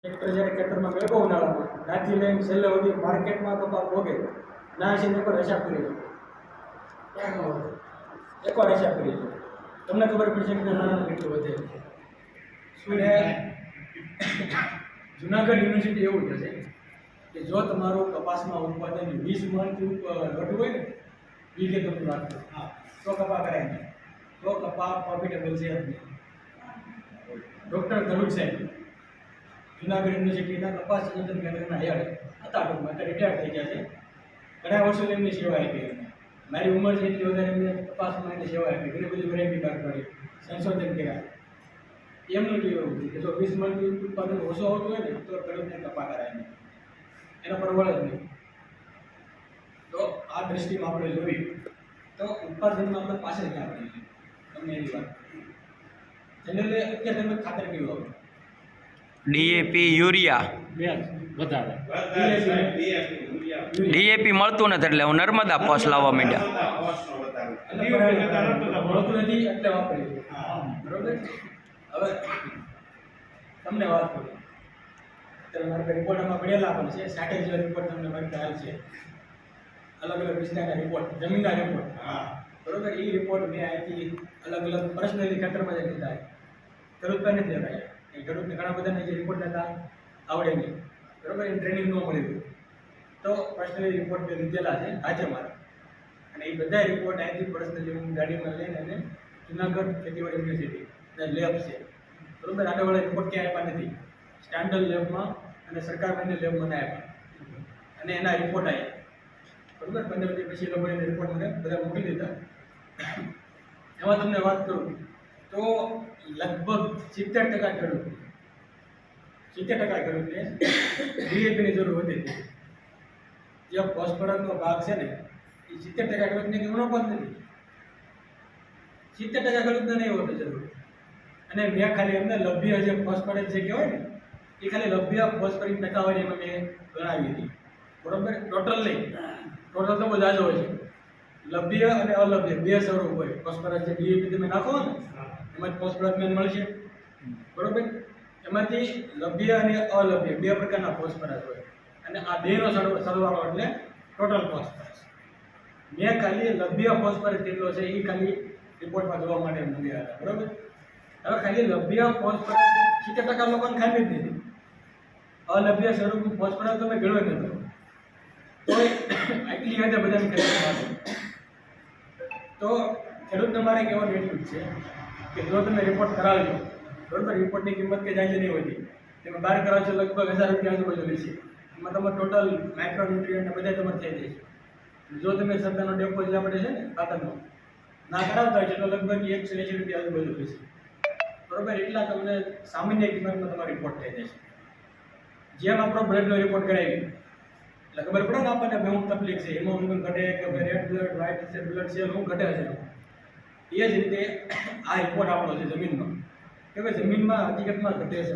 Tractor જ્યારે ખેતરમાં મેળવો ઉનાળામાં ત્યાંથી લઈને છેલ્લે સુધી માર્કેટમાં કપાસ ભોગે ના છે એકવાર હિસાબ કરી એકવાર હિસાબ કરી તમને ખબર પડશે કે નાના કેટલું વધે અને જુનાગઢ યુનિવર્સિટી એવું થશે કે જો તમારું કપાસમાં ઉત્પાદન 20 મણથી ઘટવું હોય ને વીઘે તમે વાત કરો તો કપા કરાય નહીં તો કપા પ્રોફિટેબલ છે જ નહીં. ડૉક્ટર ધનુક સાહેબ જુનાગઢ યુનિવર્સિટીના કપાસ સંશોધન કેન્દ્રના હેડ હતા, ટૂંકમાં રિટાયર થઈ ગયા છે. ઘણા વર્ષો એમની સેવા આપી. મારી ઉંમર છે એટલી વધારે એમને કપાસમાં એની સેવા આપી, ઘણી બધી વેરાયટી બહાર પાડી, સંશોધન કર્યા. એમનું કેવું હતું કે જો 20 મણથી ઉત્પાદન ઓછું આવતું હોય ને તો ખેડૂતને કપા કરાય નહીં, એનો પરવળ જ નહીં. તો આ દ્રષ્ટિમાં આપણે જોઈએ તો ઉત્પાદનમાં આપણે પાછળ ક્યાં પડીએ તમને એની વાત જનરલી અત્યારે તમે ખાતર કેવું આવે ડીએપી યુરિયા ડીએપી મળતું નથી એટલે હું નર્મદા પોસ લાવવા માંડ્યા. મળતું નથી એટલે વાપરીએ બરોબર. હવે તમને વાત કરું અત્યારે મારે રિપોર્ટમાં પડેલા પણ છે 60 જેવા રિપોર્ટ તમને મારી ખ્યાલ છે, અલગ અલગ વિસ્તારના રિપોર્ટ, જમીનના રિપોર્ટ. બરોબર. એ રિપોર્ટ મેં અહીંથી અલગ અલગ પર્સનલી ખેતરમાં જ લીધા, ખેડૂતને નથી લેતા. એ ખેડૂતને ઘણા બધાને જે રિપોર્ટ લેતા આવડે નહીં, બરોબર, એ ટ્રેનિંગ ન મળી તો પર્સનલી રિપોર્ટ મેં લીધેલા છે આજે મારા. અને એ બધા રિપોર્ટ અહીંથી પર્સનલી હું ગાડીમાં લઈને અને જુનાગઢ ખેતીવાડી યુનિવર્સિટી લેબ છે, બરોબર, આગળવાળા રિપોર્ટ ક્યાં આપ્યા નથી, સ્ટાન્ડર્ડ લેબમાં અને સરકાર બંને લેબમાં આપ્યા અને એના રિપોર્ટ આવ્યા, બરોબર. 15 દિવસ પછી લોકો એને રિપોર્ટ મને બધા મોકલી દીધા. એમાં તમને વાત કરું તો લગભગ 70% ખેડૂત 70% ખેડૂતને ડીએપીની જરૂર હતી. જે ફોસ્ફરસનો ભાગ છે ને એ 70% ખેડૂતને કેવનો પણ નથી, 70% ખેડૂતને નહીં હોતી જરૂર. અને મેં ખાલી એમને લભ્ય જે ફોસ્ફરસ જે કહેવાય ને એ ખાલી લભ્ય ફોસ્ફરસ ટકાવારીમાં મેં ગણાવી હતી, બરોબર. ટોટલ નહીં, ટોટલ તો બધા જ હોય છે. લભ્ય અને અલભ્ય બે સ્વરૂપ હોય. ફોસ્ફરસ જે ડીએપી તમે નાખો ને એમાં ફોસ્ફરસ મેન મળશે, બરોબર. એમાંથી લભ્ય અને અલભ્ય બે પ્રકારના ફોસ્ફરસ હોય અને આ બેનો સરવાળો એટલે ટોટલ ફોસ્ફરસ. મેં ખાલી લભ્ય ફોસ્ફરસ કેટલો છે એ ખાલી રિપોર્ટમાં જોવા માટે મૂક્યા હતા, બરોબર. હવે ખાલી લભ્ય ફોસ્ફરસ 70% લોકોને ખાલી જ નથી, અલભ્ય સ્વરૂપ ફોસ્ફરસ તમે ગણો જ નતો તો આટલી હદે બધાને ખેડૂત. તો ખેડૂતને મારે કહેવાનું એટલું જ છે કે જો તમે રિપોર્ટ કરાવજો, બરોબર, રિપોર્ટની કિંમત કે જાય નહીં હોતી, તમે બહાર કરાવશો લગભગ 1000 રૂપિયા આજુબાજુ લેશે. એમાં તમારે ટોટલ માઇક્રોન્યુટ્રિયન્ટ બધા તમારે થઈ જશે. જો તમે સરકારનો ડેપો જે આપણે છે ને ખાતરનો ના કરાવતા હોય છે તો લગભગ 180 રૂપિયા આજુબાજુ લેશે, બરોબર. એટલા તમને સામાન્ય કિંમતમાં તમારો રિપોર્ટ થઈ જશે. જેમ આપણો બ્લડનો રિપોર્ટ કરાવી એટલે ખબર પડે ને આપણને કે હું તકલીફ છે, હિમોગ્લોબિન ઘટે કે red blood, white blood cell હું ઘટે છે. એ જ રીતે આ રિપોર્ટ આપણો છે જમીનમાં કે ભાઈ જમીનમાં હકીકતમાં ઘટે છે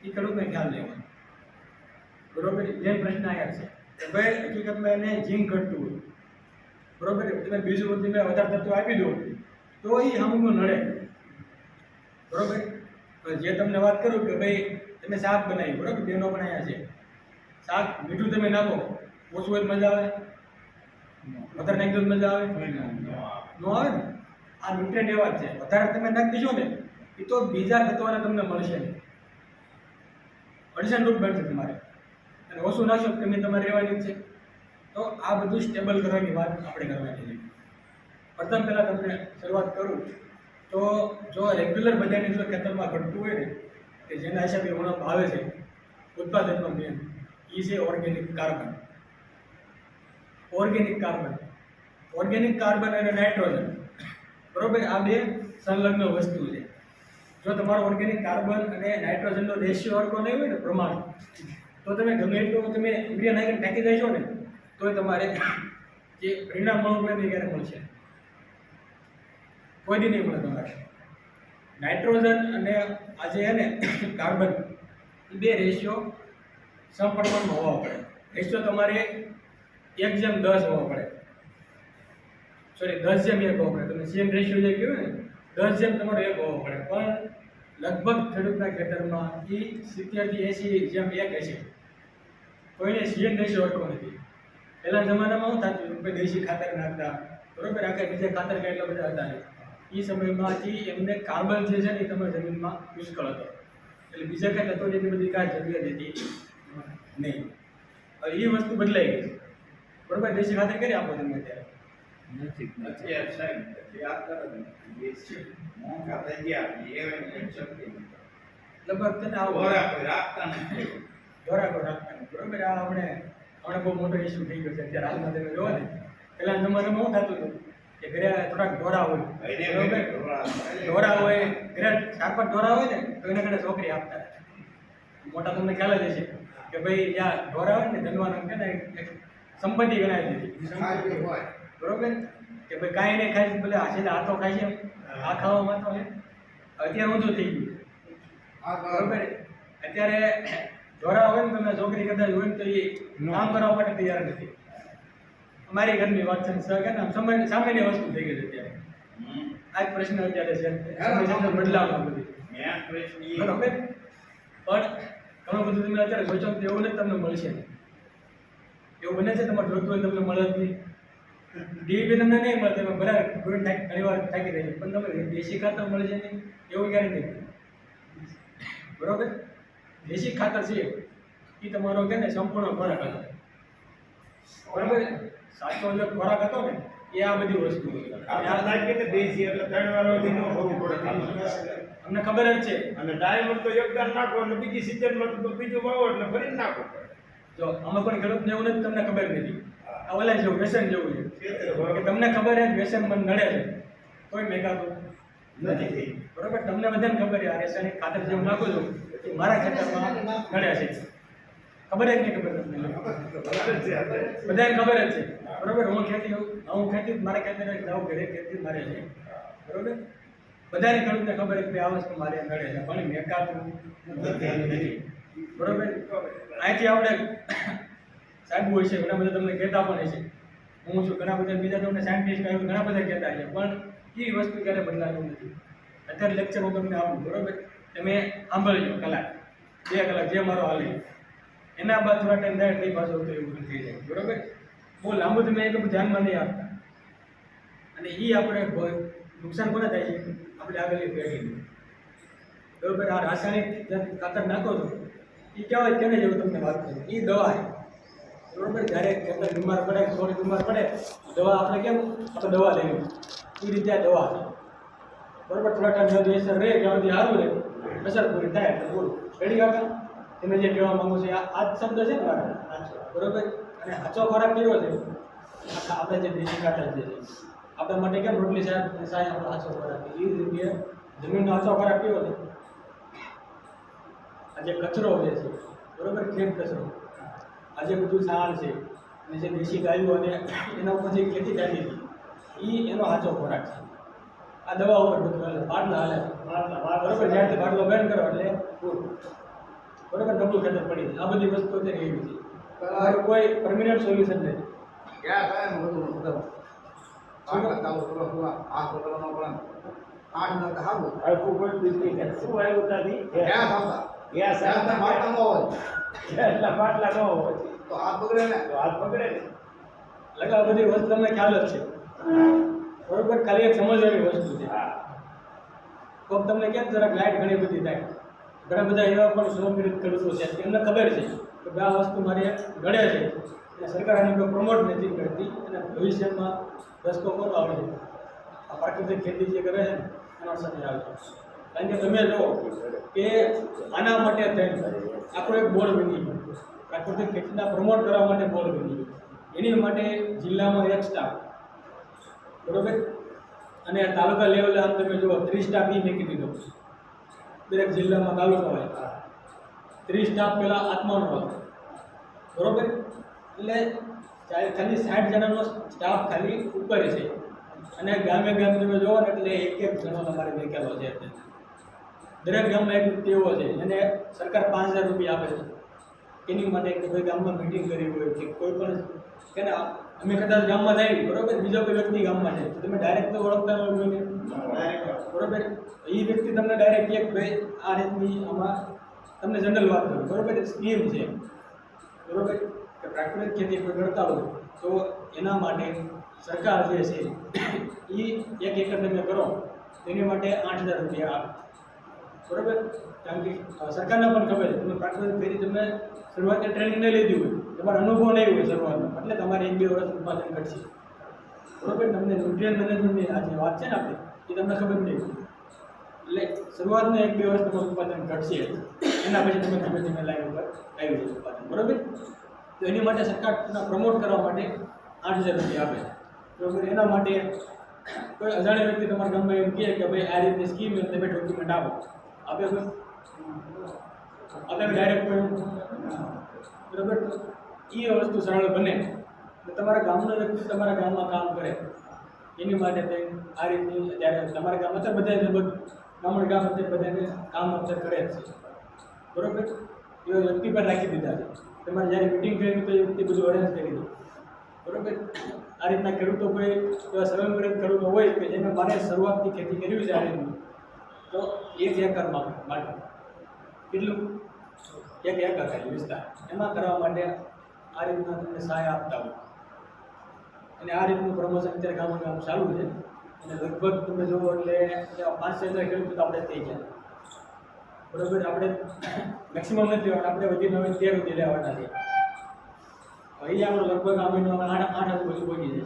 એ ખેડૂતને ખ્યાલ લેવાનો, બરોબર. જે પ્રશ્ન આવ્યા છે કે ભાઈ હકીકતમાં એને ઝીંક ઘટતું હોય, બરોબર, તમે બીજું તમે વધારે તત્વ આપી દો તો એ હમું નડે, બરોબર. જે તમને વાત કરું કે ભાઈ તમે શાક બનાવી, બરોબર, બેનો બનાવ્યા છે શાક, મીઠું તમે નાખો ઓછું હોય મજા આવે, વધારે નાખી દો મજા આવે ન આવે ને. આ ન્યુટ્રિયન્ટ એવા જ છે, વધારે તમે નાખી દીશો ને એ તો બીજા તત્વોને તમને મળશે નહીં, અડચણરૂપ બનશે તમારે. અને ઓછું નાખશો તમે તમારે રહેવાની જ છે. તો આ બધું સ્ટેબલ કરવાની વાત આપણે કરવાની છે. પ્રથમ પહેલાં તમને શરૂઆત કરું તો જો રેગ્યુલર બધાની જો ખેતરમાં ઘટતું હોય ને કે જેના હિસાબે ઉણપ આવે છે ઉત્પાદનમાં મેન એ છે ઓર્ગેનિક કાર્બન. ઓર્ગેનિક કાર્બન અને નાઇટ્રોજન, બરોબર, આ બે સંલગ્ન વસ્તુ છે. જો તમારો ઓર્ગેનિક કાર્બન અને નાઇટ્રોજનનો રેશિયો હરખો નહીં હોય ને પ્રમાણ, તો તમે ગમે એટલું તમે યુરિયા નાખીને ટાંકી દેશો ને તો તમારે જે પરિણામ મળવું પડે ને ક્યારે મળશે, કોઈ દી નહીં મળે તમારે. નાઇટ્રોજન અને આજે છે ને કાર્બન એ બે રેશિયો સમપ્રમાણમાં હોવા પડે. રેશિયો તમારે 1:10 હોવા પડે, સોરી 10:1 હોવો પડે. તમે સેમ રેશિયો જે કહ્યું ને 10 જેમ તમારો 1 હોવો પડે. પણ લગભગ ખેડૂતના ખેતરમાં એ 70 થી 80 જેમ એક હશે. કોઈને સીએન દેશી ઓળખો નથી. પહેલા જમાનામાં શું થતું કે દેશી ખાતર નાખતા, બરોબર, આખા બીજા ખાતર કેટલા બધા હતા નહીં. એ સમયમાંથી એમને કાર્બન જે છે ને એ તમારી જમીનમાં પુષ્કળ હતો, એટલે બીજા કાંઈ તત્વો જેટલી બધી કાંઈ જરૂરિયાત હતી નહીં. હવે એ વસ્તુ બદલાઈ ગઈ છે, બરોબર. દેશી ખાતર કરી આપો તમે અત્યારે લગભગ તને આવો ધોરાકો રાખતા નથી, બરોબર. આ હમણાં બહુ મોટો ઇસ્યુ થઈ ગયો છે અત્યારે હાલમાં. તમે જોવો ને, પહેલા જમાનામાં શું થતું હતું કે ઘરે થોડાક ઢોરા હોય, બરોબર, ઢોરા હોય ઘરે 4-5 ઢોરા હોય ને તો એના ઘરે છોકરી આપતા. મોટા તમને ખ્યાલ જ હશે કે ભાઈ જ્યાં ઢોરા હોય ને ધનવાનો કે ને એક સંપત્તિ ગણાવી દીધી, બરોબર, કે ભાઈ કાંઈ નહીં ખાય ભલે છેલ્લે હાથો ખાય છે આ ખાવામાં તો અત્યારે ઊંધું થઈ ગયું, બરોબર. અત્યારે ઢોરા હોય ને તમે છોકરી કદાચ હોય ને તો એ કામ કરવા માટે તૈયાર નથી. અમારી ઘરની વાત છે કે સામાન્ય વસ્તુ થઈ ગઈ છે અત્યારે. આ જ પ્રશ્ન અત્યારે છે બદલાવનો બધી, બરોબર. પણ ઘણું બધું તમે અત્યારે સોચો તો એવું નથી તમને મળશે. એવું બને છે તમારે જોતું હોય તમને મળે જ નહીં. ડીએપી તમને નહીં મળે, તમે બરાબર ઘણી વાર થાકી રહી, પણ તમે દેશી ખાતર મળે છે નહીં એવું ક્યારે નહીં, બરોબર. દેશી ખાતર છે એ તમારો કે ને સંપૂર્ણ ખોરાક હતો, બરોબર. સાચો જે ખોરાક હતો ને એ આ બધી વસ્તુ દેશી એટલે 3 વાર સુધી ન કરવું પડે, અમને ખબર જ છે. અને ડાયમંડ તો યોગદાન નાખો અને બીજી સિઝનમાં તો બીજું વાવો એટલે ફરી નાખો. જો અમે પણ ખેડૂતને એવું નથી તમને ખબર નથી. આ ઓલા જેવું વ્યસન જેવું છે કે તમને ખબર છે વ્યસન મને નડે છે કોઈ મેકાતું નથી, બરોબર. તમને બધાને ખબર છે આ રાસાયણિક ખાતર જેવું નાખો છો એ મારા ખેતરમાં નડે છે, ખબર જ નહીં, ખબર તમને બધાને ખબર જ છે, બરોબર. હું ખેતી મારા ખેતર જાઉં ઘરે ખેતી મારે છે, બરોબર. બધાને ખેડૂતને ખબર છે કે આ વસ્તુ મારે નડે છે પણ મેકાતું નથી, બરોબર. અહીંથી આપણે સાહેબ હોય છે ઘણા બધા તમને કહેતા પણ હશે, હું છું ઘણા બધા બીજા તમને સાયન્ટિસ્ટ આવ્યું ઘણા બધા કહેતા છે, પણ એ વસ્તુ ક્યારે બદલાતું નથી. અત્યારે લેક્ચર હું તમને આપું, બરોબર, તમે સાંભળજો કલાક 2 કલાક જે મારો હાલે, એના બાદ થોડા ટાઈમ થાય કઈ પાછું તો એવું થઈ જાય, બરોબર. બહુ લાંબુ તમે એટલું ધ્યાનમાં નહીં આપતા, અને એ આપણે નુકસાન કોને થાય છે આપણે આગળની પેઢીને, બરોબર. આ રાસાયણિક ખાતર નાખો છો એ કહેવાય કેને જેવું તમને વાત કરું, એ દવા છે, બરોબર. જ્યારે ખેતર બીમાર પડે, છોડ બીમાર પડે, દવા આપણે કેમ આપણે દવા લેવી, એ રીતે આ દવા છે, બરોબર. થોડા ટાઈમ સુધી અસર રહે ત્યાં સુધી સારું રહે, અસર પૂરી થાય એટલે પૂરું. રેડી કાકા, તમે જે કહેવા માંગો છો આ જ શબ્દ છે ને મારા, બરોબર. અને આચો ખોરાક કેવો છે આપણે જે દેશી ખાતર છે આપણા માટે કેમ રોટલી શાક આપણો આચો ખોરાક, એ રીતે જમીનનો આચો ખોરાક કેવો છે આ જે કચરો જે છે, બરોબર, ખેત કચરો, આ જે બધું છાણ છે અને જે દેશી ગાયો અને એના ઉપર જે ખેતી ચાલી હતી એ એનો સાચો ખોરાક છે. આ દવા ઉપર બધું હાલે, બાટલા હાલે, બરોબર. જ્યારથી બાટલો બંધ કરો એટલે પૂરું, બરોબર, નબળું ખેતર પડી જાય. આ બધી વસ્તુ અત્યારે એવી છે, તમારું કોઈ પરમિનન્ટ સોલ્યુશન નથી. લગા બધી વસ્તુ તમને ખ્યાલ જ છે, બરોબર. ખાલી એક સમજવાની વસ્તુ છે. કોક તમને કેમ જરાક લાઈટ ઘણી બધી થાય, ઘણા બધા એવા પણ સ્વપ્રિત ખેડૂતો છે એમને ખબર છે કે આ વસ્તુ મારે ગળે છે અને સરકાર આને કોઈ પ્રમોટ નથી કરતી અને ભવિષ્યમાં રસ્તો કોનો આવે છે આ પ્રાકૃતિક ખેતી જે કરે છે ને એના સાથે આવે છે. કારણ કે તમે જુઓ કે આના માટે થઈને આખો એક બોર્ડ બની ગયો, પ્રાકૃતિક ખેતીના પ્રમોટ કરવા માટે બોર્ડ બની ગયો. એની માટે જિલ્લામાં 1 સ્ટાફ, બરોબર. અને તાલુકા લેવલે આમ તમે જુઓ 30 સ્ટાફ એ મેકી દીધો, દરેક જિલ્લામાં તાલુકા હોય 30 સ્ટાફ પહેલાં આત્માનો હતો, બરોબર. એટલે ખાલી 60 જણાનો સ્ટાફ ખાલી ઉપર છે અને ગામે ગામ તમે જુઓ ને એટલે 1 જણો તમારે મેકેલો છે. દરેક ગામમાં એક તેવો છે એને સરકાર 5000 રૂપિયા આપે છે, એની માટે કે ભાઈ ગામમાં મિટિંગ કરી હોય કે કોઈ પણ કે ને અમે કદાચ ગામમાં જઈએ બરોબર, બીજો કોઈ વ્યક્તિ ગામમાં છે તો તમે ડાયરેક્ટ તો ઓળખતા ન હોય કોઈને, બરોબર. એ વ્યક્તિ તમને ડાયરેક્ટ એક ભાઈ આ રીતની આમાં તમને જનરલ વાત કરું બરોબર, સ્કીમ છે બરોબર કે પ્રાકૃતિક ખેતી કોઈ કરતા હોય તો એના માટે સરકાર જે છે એ 1 એકર તમે કરો તેની માટે 8,000 રૂપિયા આપે બરોબર. કારણ કે સરકારને પણ ખબર છે તમે પ્રાકૃતિક ખેતી તમે શરૂઆતની ટ્રેનિંગ નહીં લીધી હોય, તમારો અનુભવ નહીં હોય શરૂઆતમાં, એટલે તમારે 1-2 વર્ષ ઉત્પાદન ઘટશે બરોબર. તમને ન્યુટ્રિયન્ટ મેનેજમેન્ટની આ જે વાત છે ને આપણી એ તમને ખબર નહીં હોય, એટલે શરૂઆતના 1-2 વર્ષ તમારું ઉત્પાદન ઘટશે, એના પછી તમે ધીમે ધીમે લાઈન ઉપર આવી જશે ઉત્પાદન બરોબર. તો એની માટે સરકારના પ્રમોટ કરવા માટે 8,000 રૂપિયા આપે બરોબર. એના માટે કોઈ અજાણ્યા વ્યક્તિ તમારા ગામમાં એમ કહે કે ભાઈ આ રીતની સ્કીમ તમે ડોક્યુમેન્ટ આપો, આપે કોઈ આપણે ડાયરેક્ટ કોઈ બરોબર. તો એ વસ્તુ સરળ બને તો તમારા ગામનો વ્યક્તિ તમારા ગામમાં કામ કરે એની માટે તે આ રીતની અત્યારે તમારા ગામ અત્યારે બધા લગભગ ગામડ ગામ અત્યારે બધાને કામ અત્યારે કરે જ છે બરોબર. એવા વ્યક્તિ પર રાખી દીધા છે, તમારે જ્યારે મિટિંગ કરી તો એ વ્યક્તિ બધું અરેન્જ કરી દે બરોબર. આ રીતના ખેડૂતો કોઈ એવા સર્વગ્રસ્ત ખેડૂતો હોય કે જેને મારે શરૂઆતથી ખેતી કરવી છે આ રીતની, તો 1 એકરમાં માટે કેટલું 1 એકર થાય વિસ્તાર, એમાં કરવા માટે આ રીતના તમને સહાય આપતા હોય. અને આ રીતનું પ્રમોશન અત્યારે ગામમાં ગામ ચાલુ છે અને લગભગ તમે જુઓ એટલે 5,000 ખેડૂતો તો આપણે થઈ ગયા બરોબર. આપણે મેક્સિમમ નથી લેવાના, આપણે વધીને હવે 13 સુધી લેવાના છે. અહીં આપણો લગભગ આ મહિનો 8 આજુબાજુ પહોંચી જશે,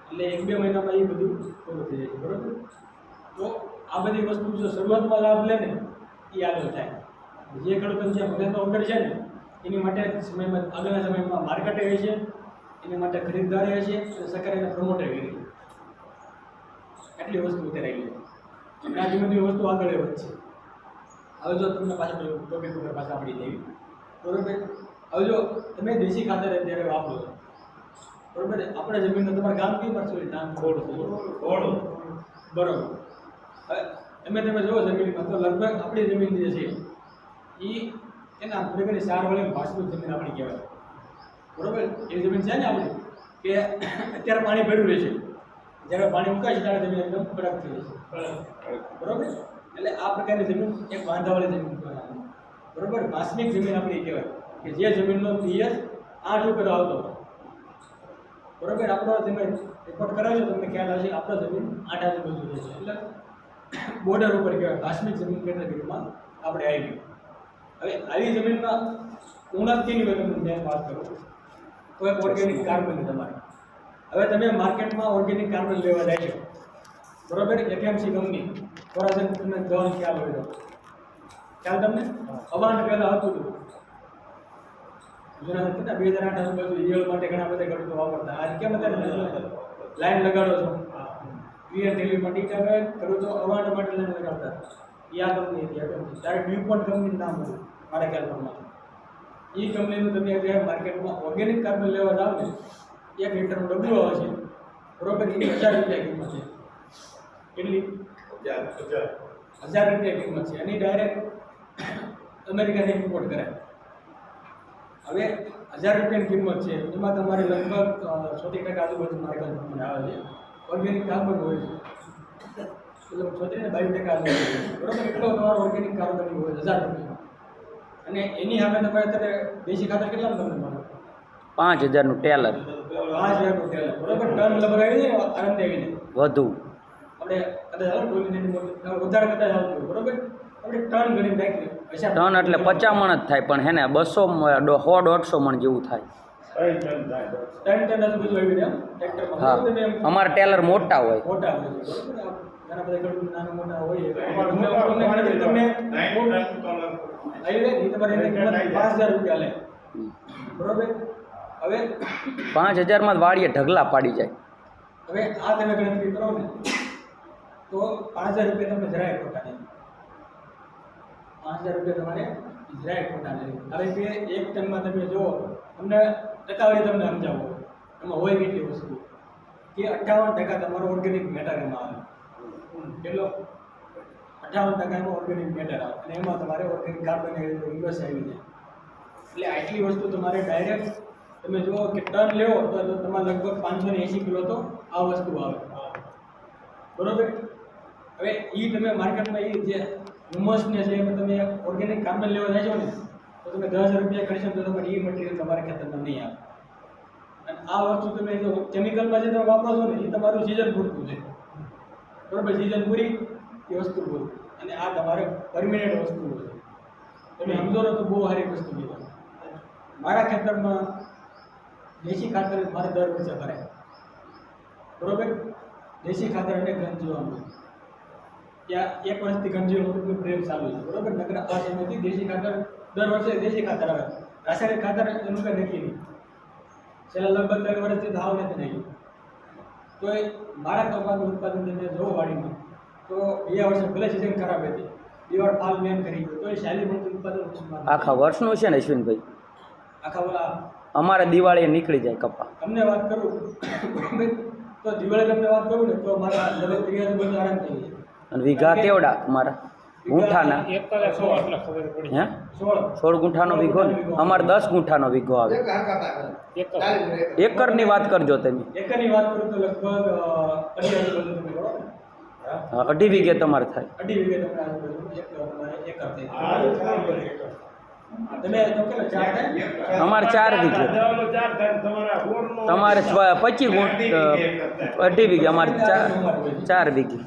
એટલે 1-2 મહિનામાં એ બધું પૂરું થઈ જશે બરોબર. તો આ બધી વસ્તુ જો શરૂઆતમાં લાભ લે ને એ આગળ થાય. જે ખેડૂતો જે મગજનો વગર છે ને એની માટે સમયમાં આગળના સમયમાં માર્કેટે હોય છે, એની માટે ખરીદદારી હોય છે અને સરકાર એને પ્રમોટે કરી છે. એટલી વસ્તુ અત્યારે આવી છે અને આ ધીમે ધીમે વસ્તુ આગળ વધશે. હવે જો તમને પાછા ટોપિક ઉપર પાછા આપણી દેવી બરોબર. હવે જો તમે દેશી ખાતર અત્યારે વાપરો છો બરોબર, આપણે જમીનનો તમારા ગામ કઈ પડશે નામ ખોડ બરોબર. હવે તમે જુઓ જમીનમાં તો લગભગ આપણી જમીન જે છે એ એના પ્રકારની સારવાળી ભાષનું જમીન આપણી કહેવાય બરોબર. એ જમીન છે ને આપણી કે અત્યારે પાણી ભર્યું રહે છે, જ્યારે પાણી મુકાશે ત્યારે જમીન એકદમ કડક થઈ જશે બરોબર. એટલે આ પ્રકારની જમીન એક વાંધાવાળી જમીન કહેવાય બરોબર. ભાષનિક જમીન આપણી કહેવાય કે જે જમીનનો પીએચ 8 ઉપર આવતો બરોબર. આપણો તમે રિપોર્ટ કરાવશો તમને ખ્યાલ આવશે આપણો જમીન 8 આજુબાજુ રહે છે, એટલે બોર્ડર ઉપર કહેવાય ભાષનિક જમીન કેટેગરીમાં આપણે આવી ગયું. હવે આવી જમીનમાં ઉન્નતિની મેં વાત કરું તો એક ઓર્ગેનિક કાર્બન તમારે. હવે તમે માર્કેટમાં ઓર્ગેનિક કાર્બન લેવા જાય છો બરોબર. એફએમસી કંપની કોરાઝન તમને દવાનો ખ્યાલ હોય તો ખ્યાલ તમને અવાંડ પહેલાં હતું જૂના હતા 2008 આજુબાજુ ઈયળ માટે ઘણા બધા ખેડૂતો વાપરતા. આજ કેમ અત્યારે લાઈન લગાડો છો ઈયળ થેલી માટે ખેડૂતો અવાંડ માટે લાઈન લગાડતા. એ આ કંપની હતી ત્યારે ડ્યુપોન્ટ કંપનીનું નામ હતું મારા ખ્યાલ પ્રમાણે. એ કંપનીનું તમે અત્યારે માર્કેટમાં ઓર્ગેનિક કાર્બન લેવા જાઓ ને 1 લીટરનું ડબલું આવે છે બરોબર. એની 1,000 રૂપિયા કિંમત છે. કેટલી? 1,000 રૂપિયા કિંમત છે. એની ડાયરેક્ટ અમેરિકાથી ઇમ્પોર્ટ કરાય. હવે 1,000 રૂપિયાની કિંમત છે, એમાં તમારે લગભગ 36% આજુબાજુ માર્કેટ પ્રમાણે આવે છે. ઓર્ગેનિક કાર્બન હોય છે એટલે 36 ને 22% આજુબાજુ બરોબર. એટલો તમારો ઓર્ગેનિક કાર્બન હોય 1,000 રૂપિયા. અને એની સામે તમારે અત્યારે દેશી ખાતર કેટલાનું તમને મળે? 5,000નું ટેલર 5,000નું ટેલર બરોબર. ટન લગભગ આવી જાય આરામથી આવી જાય વધુ. આપણે કદાચ વધારે કદાચ આવતું બરોબર. આપણે ટન ગણી નાખીએ ટન એટલે 50 મણ જ થાય, પણ હે ને 100-150 મણ જેવું થાય. 3 ટન આજુબાજુ આવી જાય ટ્રેક્ટરમાં. હા, અમારા ટેલર મોટા હોય મોટા હોય બરોબર. ઘણા બધા ખેડૂત નાના મોટા હોય તમને આવી જાય તમારે એની કિંમત 5,000 રૂપિયા લે બરોબર. હવે 5,000માં જ વાડીએ ઢગલા પાડી જાય. હવે આ તમે ગણતરી કરો ને તો 5,000 રૂપિયા તમને જરાય ખોટા નહીં. 5,000 રૂપિયા તમારે જરાય ખોટા નહીં. કારણ કે 1 ટનમાં તમે જુઓ તમને ટકાવારી તમને સમજાવો એમાં હોય કેટલી વસ્તુ કે 58% તમારો ઓર્ગેનિક મેટર એમાં આવે. કેટલો? 58% એમાં ઓર્ગેનિક મેટર આવે અને એમાં તમારે ઓર્ગેનિક કાર્બન ઇન્વેસ્ટ આવી જાય. એટલે આટલી વસ્તુ તમારે ડાયરેક્ટ તમે જુઓ કે ટન લેવો તો તમારે લગભગ 580 કિલો તો આ વસ્તુ આવે, બરોબર. હવે એ તમે માર્કેટમાં એ જે હ્યુમસને છે એમાં તમે ઓર્ગેનિક કાર્બન લેવા જાય છો ને તો તમે 10,000 રૂપિયા કરશો તો તમારે એ મટીરિયલ તમારા ખેતરમાં નહીં આવે. અને આ વસ્તુ તમે જો કેમિકલમાં જે તમે વાપરો છો ને એ તમારું સિઝન પૂરતું છે, બરોબર. સિઝન પૂરી એ વસ્તુ પૂરી, અને આ તમારે પરમિનન્ટ વસ્તુ છે. તમે સમજો ને તો બહુ સારી વસ્તુ કહેવાય. મારા ખેતરમાં દેશી ખાતર મારે દર વર્ષે ભરાય, બરોબર. દેશી ખાતર અને ગંજીવાનું ત્યાં એક વર્ષથી ગંજીવાનું પ્રયોગ ચાલુ છે, બરોબર. નગર આ સમયથી દેશી ખાતર દર વર્ષે દેશી ખાતર આવે, રાસાયણિક ખાતર એનું કંઈ નક્કી નહીં. છેલ્લા લગભગ 3 વર્ષથી તો આવ નથી નહીં. તો એ મારા કપાસનું ઉત્પાદન તમે જોવો વાડીમાં તો ગયા વર્ષે ભલે સિઝન ખરાબ હતી, દિવાળ ફાલ મેન કરી ગયો તો એ શાલી મળતું ઉત્પાદન ઓછું. આખા વર્ષનું છે ને અશ્વિનભાઈ? આખા ઓલા અમારે દિવાળીએ નીકળી જાય કપા. તમને વાત કરું તો દિવાળી તમને વાત કરું ને તો મારા લગભગ 30,000 બધું આરામ થઈ જાય. અને વીઘા કેવડા મારા ગુંઠાના? હે 16 ગુંઠાનો વીઘો ને? અમારે 10 ગુંઠાનો વીઘો આવે. એકરની વાત કરજો તમે. એકરની વાત કરું તો લગભગ 2.5 તમે કરો ને. હા, 2.5 વીઘે તમારે થાય. 2.5 વીઘે તમે એકર થાય. તમે તો કેટલા 4 થાય? અમારે 4 વીઘે. તમારે 25 ગુંઠ 2.5 વીઘે, અમારે 4 વીઘે.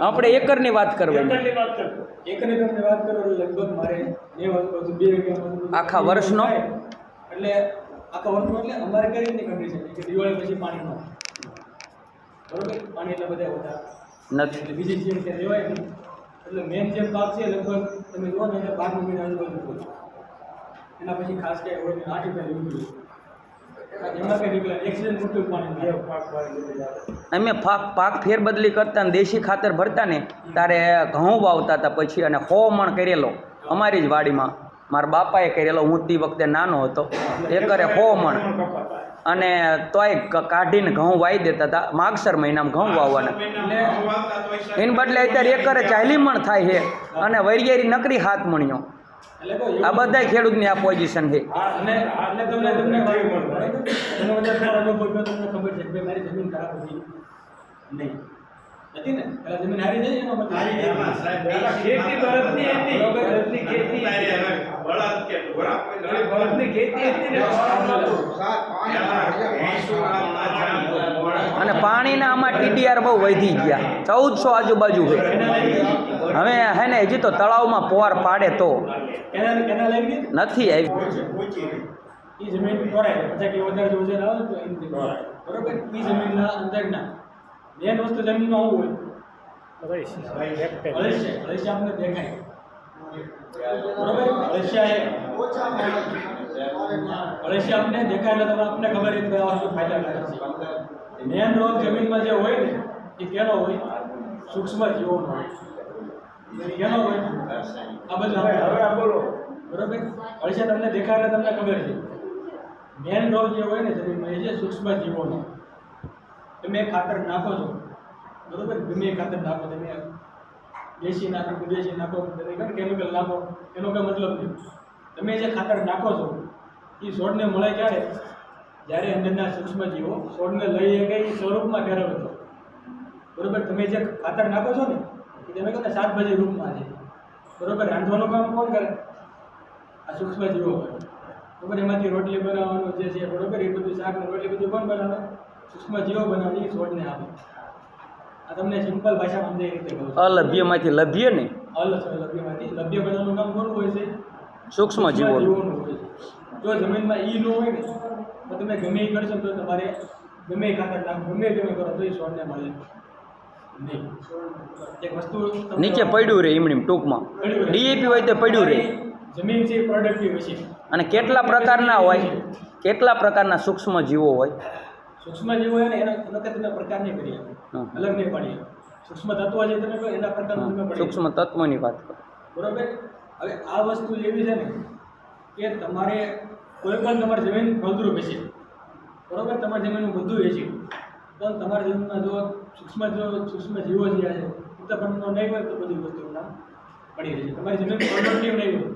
આપણે એકરની વાત કરવાની. એકરની તમને વાત કરો લગભગ મારે 2 વીઘા આખા વર્ષનો? એટલે આખા વર્ષનો એટલે અમારે કઈ રીતની કન્ડિશન છે કે દિવાળી પછી પાણી ન, બરોબર. પાણી એટલા બધા હોતા નથી. એટલે બીજી ચીજ કે લેવાય નહીં. એટલે મેન જે પાક છે લગભગ તમે જુઓ ને એટલે 12 મહિના આજુબાજુ હોય. એના પછી ખાસ કે હોય 8 રૂપિયા લીધું એમાં કંઈ નીકળે એક્સિડન્ટ મોટું પાણી અમે પાક ફેરબદલી કરતા ને દેશી ખાતર ભરતા ને ત્યારે ઘઉં વાવતા હતા પછી, અને 100 મણ કરેલો અમારી જ વાડીમાં. મારા બાપાએ કરેલો, હું તે વખતે નાનો હતો. એકરે 100 મણ, અને તોય કાઢીને ઘઉં વાવી દેતા હતા. માગસર મહિનામાં ઘઉં વાવવાના. એને બદલે અત્યારે એકરે 40 મણ થાય છે, અને વરિયેરી નકરી 7 મણીઓ. આ બધા ખેડૂતની આ પોઝિશન છે. તમને ખબર છે કે મારી જમીન ખરાબ હતી નહીં હતી ને, પેલા જમીન હારી જાય એનો મતલબ ખેતી બળદની હતી, બળદની ખેતી બળદની ખેતી હતી ને. અને પાણીના આમાં TDR બહુ વધી ગયા, 1400 આજુબાજુ છે. હવે હે ને હજી તો તળાવમાં પોર પાડે તો કેનાલ આવી ગઈ નથી આવી. એ જમીન તોરાય 50 કિલો વધારે જો વજન આવે તો એમ બરોબર. એ જમીનના અંદરના મેન વસ્તુ જમીનમાં આવું હોય અળસિયા આપણે દેખાય, બરોબર. અળસિયા આપણે દેખાય એટલે તમને ખબર છે કે આ વસ્તુ ફાયદાકારક છે. મેન રોગ જમીનમાં જે હોય ને એ કેનો હોય? સૂક્ષ્મ જીવોનો હોય. કેનો હોય? આ બધું હવે બોલો, બરોબર. અળસિયા તમને દેખાય એટલે તમને ખબર છે મેન રોગ જે હોય ને જમીનમાં એ છે સૂક્ષ્મ જીવોનો. તમે ખાતર નાખો છો, બરોબર. ગમે ખાતર નાખો, તમે દેશી નાખો વિદેશી નાખો, તમે કેમિકલ નાખો, એનો કોઈ મતલબ નહીં. તમે જે ખાતર નાખો છો એ છોડને મળે ક્યારે? જ્યારે અંદરના સૂક્ષ્મ જીવો છોડને લઈ શકે એ સ્વરૂપમાં ફેરવે છે, બરોબર. તમે જે ખાતર નાખો છો ને એ તમે કહો ને શાકભાજી રૂપમાં છે, બરોબર. રાંધવાનું કામ કોણ કરે? આ સૂક્ષ્મ જીવો કરે, બરોબર. એમાંથી રોટલી બનાવવાનું જે છે, બરોબર. એ બધું શાક ને રોટલી બધું કોણ બનાવે? સૂક્ષ્મ જીવો બનાવી છોડને આપે. આ તમને સિમ્પલ ભાષામાં સમજાય રીતે કહું છું. અલભ્યમાંથી લભ્ય ને લભ્યમાંથી લભ્ય બનાવવાનું કામ કોનું હોય છે? સૂક્ષ્મ જીવોનું. હોય છે. જો જમીનમાં ઈ ન હોય ને તો તમે ગમે એ કરશો તો તમારે ગમે એ ખાતર નાખો, ગમે એ તમે કરો તો એ છોડને મળે નહીં. એક વસ્તુ નીચે પડ્યું રહે એમની ટૂંકમાં. DAP હોય તો પડ્યું રહે. જમીન છે પ્રોડક્ટિવ હશે. અને કેટલા પ્રકારના હોય? કેટલા પ્રકારના સૂક્ષ્મ જીવો હોય? સૂક્ષ્મ જીવો હોય ને એના તમે પ્રકાર નહીં કરીએ, અલગ નહીં પાડીએ. સૂક્ષ્મ તત્વ જે તમે કહો એના પ્રકારનું તમે પડીએ. સૂક્ષ્મ તત્વની વાત કરો, બરોબર. હવે આ વસ્તુ એવી છે ને કે તમારે કોઈ પણ તમારી જમીન ફળદ્રુપ હશે, બરોબર. તમારી જમીનનું બધું હશે તો તમારી જમીનમાં જો સૂક્ષ્મ જીવો જે છે ઉત્તર પ્રમાણમાં નહીં હોય તો બધી વસ્તુના પડી રહેશે. તમારી જમીન પ્રોડક્ટિવ નહીં હોય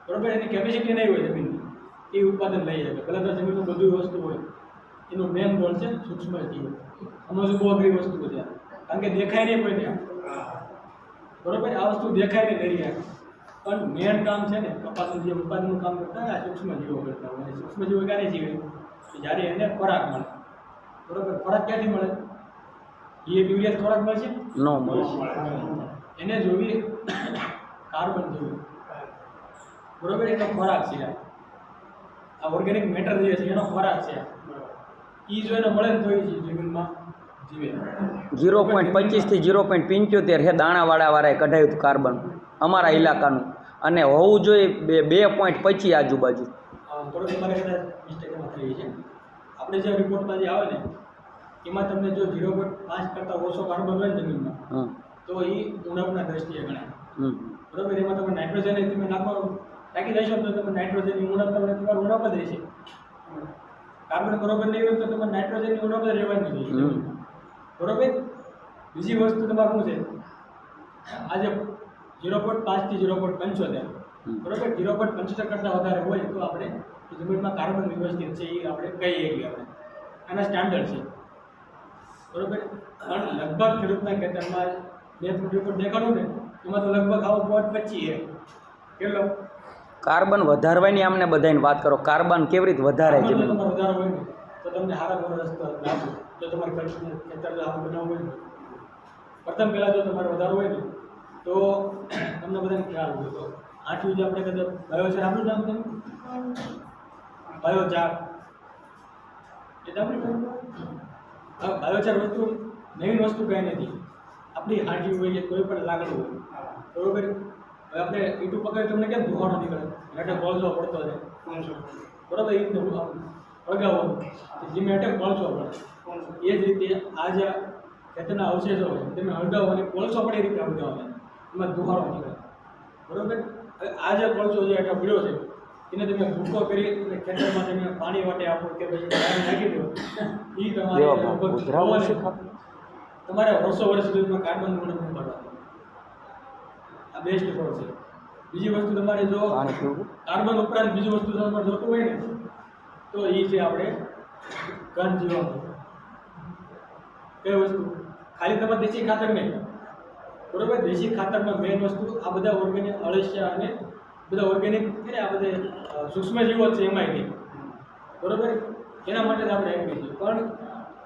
બરોબર, એની કેપેસિટી નહીં હોય જમીનની, એ ઉત્પાદન લઈ શકે. પહેલાં તો જમીનનું બધું વસ્તુ હોય, એનું મેન રોલ છે સૂક્ષ્મ જીવો. આમાં શું બહુ અઘરી વસ્તુ છે, કારણ કે દેખાય નહીં કોઈ ત્યાં. બરોબર, આ વસ્તુ દેખાય નહીં દરિયા, પણ મેન કામ છે ને કપાસનું જે ઉત્પાદનનું કામ કરતા હોય આ સૂક્ષ્મ જીવો કરતા હોય. સૂક્ષ્મ જીવો ક્યારે જીવે? જ્યારે એને ખોરાક મળે. બરોબર, ખોરાક ક્યાંથી મળે? યુરિયા ખોરાક મળશે? નો મળે. એને જોવી કાર્બન જોઈએ. બરોબર, એનો ખોરાક છે આ ઓર્ગેનિક મેટર જે છે એનો ખોરાક છે. એ જો એને મળે ને તો એ જમીનમાં જીવે. 0.25 થી 0.75 હે દાણાવાળાએ કઢાયું હતું કાર્બન અમારા ઇલાકાનું, અને હોવું જોઈએ 2.25 આજુબાજુ. થોડું તમારે કદાચ મિસ્ટેક એમાં થઈ છે. આપણે જે રિપોર્ટમાં જે આવે ને એમાં તમને જો 0.5 કરતાં ઓછો કાર્બન હોય ને જમીનમાં તો એ ઉણપના દ્રષ્ટિએ ગણાય. બરોબર, એમાં તમે નાઇટ્રોજન તમે નાખી દેશો તો તમે નાઇટ્રોજનની ઉણપ તમારે ઉણપ જ રહેશે. કાર્બન બરોબર નહીં હોય તો તમારે નાઇટ્રોજનની ઉણપ જ રહેવાની નહીં. બરોબર, બીજી વસ્તુ તમારે શું છે, આજે 0.5 થી 0.75 બરોબર, 0.75 કરતાં વધારે હોય તો આપણે જમીનમાં કાર્બન વ્યવસ્થિત છે એ આપણે કહીએ કે આપણે આના સ્ટાન્ડર્ડ છે. બરોબર, પણ લગભગ ખેડૂતના ખેતરમાં બે રિપોર્ટ દેખાડું ને એમાં તો લગભગ આવો 0.25 કેટલો કાર્બન વધારવાની અમને બધાને વાત કરો, કાર્બન કેવી રીતે વધારે છે? તમારો વધારો હોય ને તો તમને સારા રસ્તો લાગો. જો તમારે ખેતર સારું બનાવવું હોય ને પ્રથમ પહેલાં જો તમારે વધારો હોય ને તો તમને બધાને ખ્યાલ હોય તો 8 જે આપણે કદાચ બાયોચાર આપણું નામ તમે બાયોચાર એ તમને બાયોચાર વસ્તુ નવીન વસ્તુ કંઈ નથી. આપણી હાજી હોય કે કોઈ પણ લાકડું હોય બરોબર, હવે આપણે ઈટું પકડી તમને કેમ ધુવાણો નીકળે એટલે કોલસો પડતો છે બરોબર, એ રીતે અગાવો ધીમે અટેક કોલસો પડે. એ જ રીતે આ જે ખેતરના અવશેષો હોય તમે હળગાવો અને કોલસો પડે એ રીતે હળગાવો એમાં ધુવાણો નીકળે. બરોબર, હવે આ જે કોલસો જે અટેક પડ્યો છે એને તમે ભૂકો કરી અને ખેતરમાં તમે પાણી માટે આપો કે પછી પાણી નાખી દો, એ તમારે વર્ષો વર્ષ સુધીમાં કાર્બન ઉણપ નહીં પડવાનું. આ બેસ્ટ સોર્સ છે. બીજી વસ્તુ તમારે જો કાર્બન ઉપરાંત બીજી વસ્તુ તમારે જોતું હોય ને તો એ છે આપણે ઘન જીવામૃત. કઈ વસ્તુ? ખાલી તમારે દેશી ખાતર નહીં. બરોબર, દેશી ખાતરમાં મેઇન વસ્તુ આ બધા ઓર્ગેનિક અળસિયા અને બધા ઓર્ગેનિક છે ને આ બધા સૂક્ષ્મ જીવો છે એમાંય નહીં. બરોબર, એના માટે જ આપણે આપીએ છીએ. પણ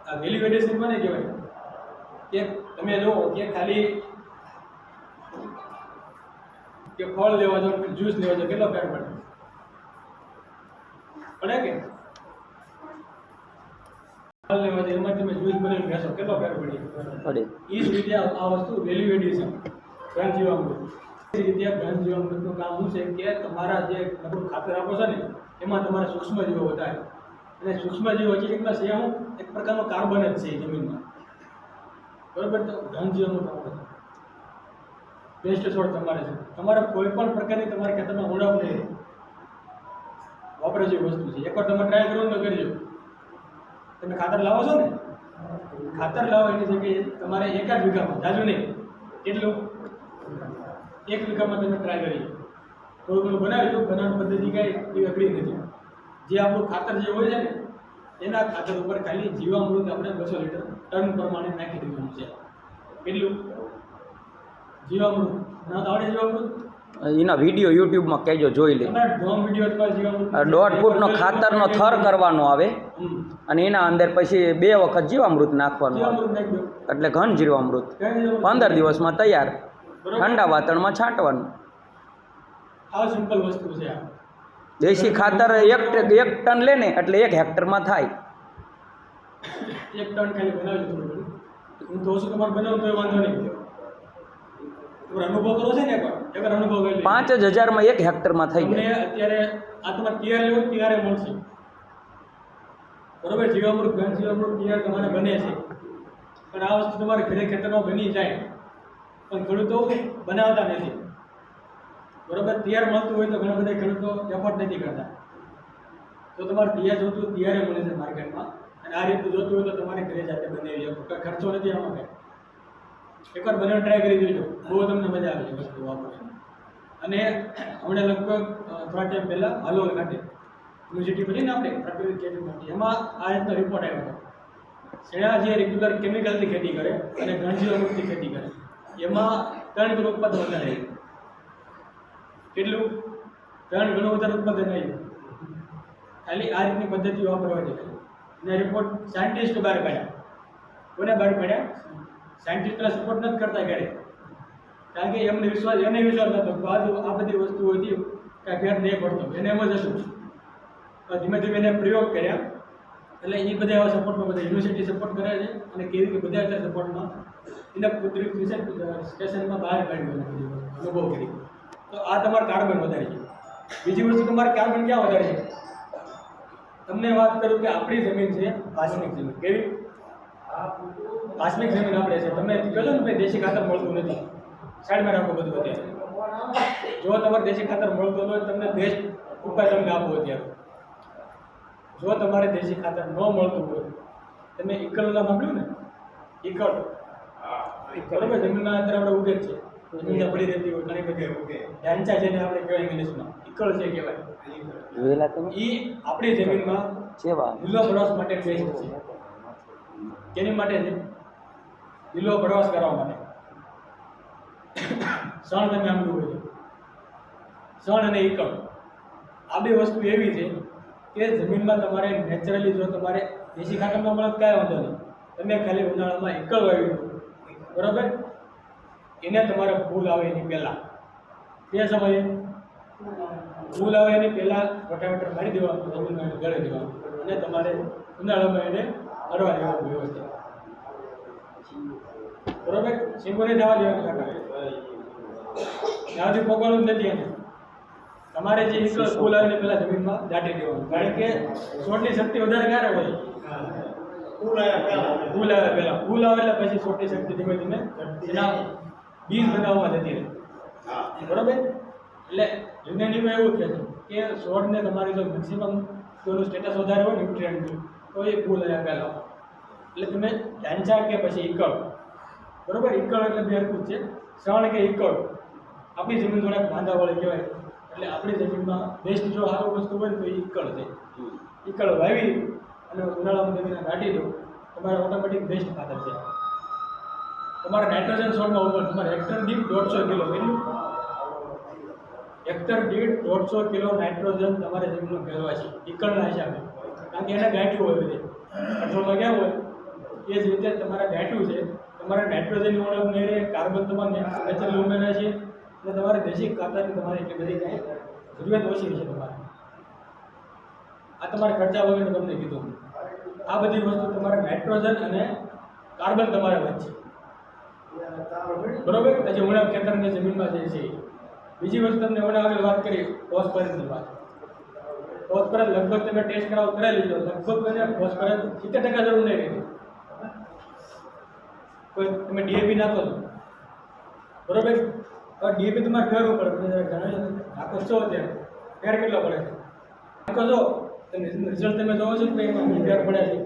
આ વેલ્યુ એડિશન કોને કહેવાય કે તમે જુઓ કે ખાલી કે ફળ લેવા જાઓ કે જ્યુસ લેવા જાઓ કેટલો ફેર પડે કે ફળ લેવા જાઓ એમાં તમે જ્યુસ બનાવીને બેસો કેટલો ફેર પડે. એ જ રીતે આ વસ્તુ વેલ્યુ એડિશન ઘન જીવામૃત. એ રીતે ઘન જીવામૃતનું કામ શું છે કે તમારા જે નબળું ખાતર આપો છો ને એમાં તમારા સૂક્ષ્મ જીવો વધારે, અને સૂક્ષ્મ જીવો હકીકતમાં છે હું એક પ્રકારનો કાર્બન જ છે જમીનમાં. બરોબર, તો ઘન જીવામૃત બેસ્ટ સોર્સ તમારે છે. તમારે કોઈ પણ પ્રકારની તમારા ખેતરમાં ઉણપ નહીં વાપરે જેવી વસ્તુ છે. એકવાર તમે ટ્રાય કરો ને તો કરજો. તમે ખાતર લાવો છો ને, ખાતર લાવો એની જગ્યાએ તમારે 1 વીઘામાં જાજુ નહીં કેટલું 1 વીઘામાં તમે ટ્રાય કરી થોડું ઘણું બનાવી દો. બનાવવાની પદ્ધતિ કાંઈ એવી અઘરી નથી. જે આપણું ખાતર જે હોય છે ને એના ખાતર ઉપર ખાલી જીવામૃત આપણે 200 લીટર ટન પ્રમાણે નાખી દેવાનું છે. કેટલું જીવામૃત ના તો આવડે જીવામૃત? એના વિડીયો યુટ્યુબમાં કહેજો, જોઈ લે. 1.5 ફૂટનો ખાતરનો થર કરવાનો આવે અને એના અંદર પછી 2 વખત જીવામૃત નાખવાનું આવે એટલે ઘન જીવામૃત 15 દિવસમાં તૈયાર. ઠંડા વાતાવરણમાં છાંટવાનું. આ સિમ્પલ વસ્તુ છે. આ દેશી ખાતર 1 ટન લે ને એટલે 1 હેક્ટરમાં થાય. 1 ટન ખાલી બનાવી દો. હું તો ઓછું તમારે બનાવું તો વાંધો નહીં. અનુભવ કરો છે ને એકવાર અનુભવ કરી 5000માં 1 હેક્ટરમાં થઈ જાય. અત્યારે આ તમારે તૈયાર લેવું ત્યારે મળશે. બરોબર, જીવામૃત ઘન જીવામૃત તૈયાર તમારે બને છે, પણ આ વસ્તુ તમારે ઘરે ખેતરમાં બની જાય પણ ખેડૂતો બનાવતા નથી. બરોબર, તૈયાર મળતું હોય તો ઘણા બધા ખેડૂતો એફોર્ડ નથી કરતા. તો તમારે તૈયાર જોતું ત્યારે મળે છે માર્કેટમાં, અને આ રીતનું જોતું હોય તો તમારે ઘરે જાતે બનાવી શકો. કંઈ ખર્ચો નથી આમાં કંઈ. એકવાર બનાવ ટ્રાય કરી દેજો, બહુ તમને મજા આવે છે વસ્તુ વાપરવાની. અને હમણાં લગભગ થોડા ટાઈમ પહેલાં હાલોલ ખાતે યુનિવર્સિટી બની ને આપણે પ્રાકૃતિક ખેતી માટે એમાં આ રીતનો રિપોર્ટ આવ્યો હતો. શેણા જે રેગ્યુલર કેમિકલથી ખેતી કરે અને ગણજીવમુક્તથી ખેતી કરે એમાં 3 ગણું ઉત્પાદન વધારે આવ્યું. કેટલું? 3 ગણું વધારે ઉત્પાદન આવ્યું. ખાલી આ રીતની પદ્ધતિઓ વાપરવાથી અને રિપોર્ટ સાયન્ટિસ્ટ બહાર કાઢ્યા. કોને બહાર કાઢ્યા? સાયન્ટિસ્ટના સપોર્ટ નથી કરતા ક્યારે, કારણ કે એમને વિશ્વાસ નહોતો કે આ બધી વસ્તુઓ હતી કાંઈ ફેર નહીં પડતો, એને એમ જ હતું. ધીમે ધીમે એને પ્રયોગ કર્યા એટલે એ બધા એવા સપોર્ટમાં બધા યુનિવર્સિટી સપોર્ટ કરે છે અને કેવી રીતે બધા અત્યારે સપોર્ટમાં એને કુદરતી રિસર્ચ સ્ટેશનમાં બહાર કાઢ્યું અને બધી વસ્તુ અનુભવ કરી. તો આ તમારે કાર્બન વધારે છે. બીજી વસ્તુ તમારે કાર્બન ક્યાં વધારે છે? તમને વાત કરું કે આપણી જમીન છે પાસમિક જમીન. કેવી? પાસમિક જમીન આપણે છે. તમે કહો છો ને ભાઈ દેશી ખાતર મળતું નથી, સાઈડમાં રાખો બધું. અત્યારે જો તમારે દેશી ખાતર મળતું હોય તમને બેસ્ટ ઉપાય તમને આપવો. અત્યારે જો તમારે દેશી ખાતર ન મળતું હોય, તમે ઇકળનું નામ સાંભળ્યું ને? ઇકળ, બરોબર? જમીનમાં અત્યારે આપણે ઉગે જ છે, જમીન પડી રહેતી હોય ઘણી બધી ઉગે. ઢાંચા જેને આપણે કહેવાય ઇંગ્લિશમાં ઇકળ છે કહેવાય. એ આપણી જમીનમાં લીલો ભડાસ માટે બેસ્ટ છે. કેની માટે છે? લીલો ભડાસ કરવા માટે. શણ તમે સાંભળ્યું હોય તો, શણ અને ઇકળ આ બે વસ્તુ એવી છે કે જમીનમાં તમારે નેચરલી જો તમારે દેશી ખાતરમાં મળે કાંઈ વાંધો નહીં, તમે ખાલી ઉનાળામાં ઇકળ વાવ્યું બરાબર, એને તમારે ફૂલ આવે એની પહેલાં તે સમયે ફૂલ આવે એની પહેલાં રોટાવેટર મારી દેવાનું, જમીનમાં એને ગળે દેવાનું અને તમારે ઉનાળામાં એને અડવા દેવાનું વ્યવસ્થિત. બરાબર? સિંગોને જવા દેવાનું કાકા, ત્યાં સુધી પકડવું જ નથી એને. તમારે જે ઇકળ ફૂલ આવીને પહેલાં જમીનમાં દાટી દેવાનું, કારણ કે છોડની શક્તિ વધારે ક્યારે હોય? ફૂલ આવે પહેલાં. ફૂલ આવે એટલે પછી છોડની શક્તિ ધીમે ધીમે એના બીજ બનાવવામાં જતી રહે. બરાબર? એટલે વિજ્ઞાનીમાં એવું કહે છે કે છોડને તમારી જો મેક્સિમમ તેનું સ્ટેટસ વધારે હોય ન્યુટ્રિયન્ટનું તો એ ફૂલ આવ્યા પહેલાં. એટલે તમે ઢાંચા કે પછી ઇકળ, બરાબર? ઇકળ એટલે બે અર્થ છે, શણ કે ઇકળ. આપણી જમીન થોડાક બાંધાવાળી કહેવાય, એટલે આપણી જમીનમાં બેસ્ટ જો સારું વસ્તુ હોય ને તો એ ઇકળ છે. ઇકળ વાવી અને ઉનાળામાં જમીન દાટી દો, તમારે ઓટોમેટિક બેસ્ટ ખાતર છે. તમારે નાઇટ્રોજન સોળમાં ઉપર તમારે હેક્ટર દીઠ 150 કિલો, કેટલું? હેક્ટર દીઠ 150 કિલો નાઇટ્રોજન તમારે જમીનમાં ભેળવા છે ઇકળના હિસાબે, કારણ કે એને ગાંઠ્યું હોય બધે કંટ્રોલમાં ગયા હોય એ જ રીતે તમારે ગાંઠ્યું છે. તમારે નાઇટ્રોજનની ઓળખ નહીં રહે, કાર્બન તમારે નેચરલ ઉમેરા છે એટલે તમારે દેશી ખાતરની તમારે એટલી બધી કાંઈ જરૂરિયાત ઓછી છે તમારે. આ તમારે ખર્ચા વગરનું તમને કીધું. આ બધી વસ્તુ તમારે નાઇટ્રોજન અને કાર્બન તમારે વચ્ચે, બરોબર? પછી ઉણપ ખેતરની જમીનમાં જે છે. બીજી વસ્તુ તમને હમણાં આગળ વાત કરી ફોસ્ફરસની વાત. ફોસ્ફરસ લગભગ તમે ટેસ્ટ કરાવી લીધો, લગભગ એને ફોસ્ફરસ 70% જરૂર નહીં રહી. કોઈ તમે ડીએપી નાખો છો બરોબર, તો ડીએપી તમારે ફેરવું પડે. નાખો છો અત્યારે ફેર કેટલો પડે છે? નાખો છો રિઝલ્ટ તમે જોવો છો કે એમાં ફેર પડે છે.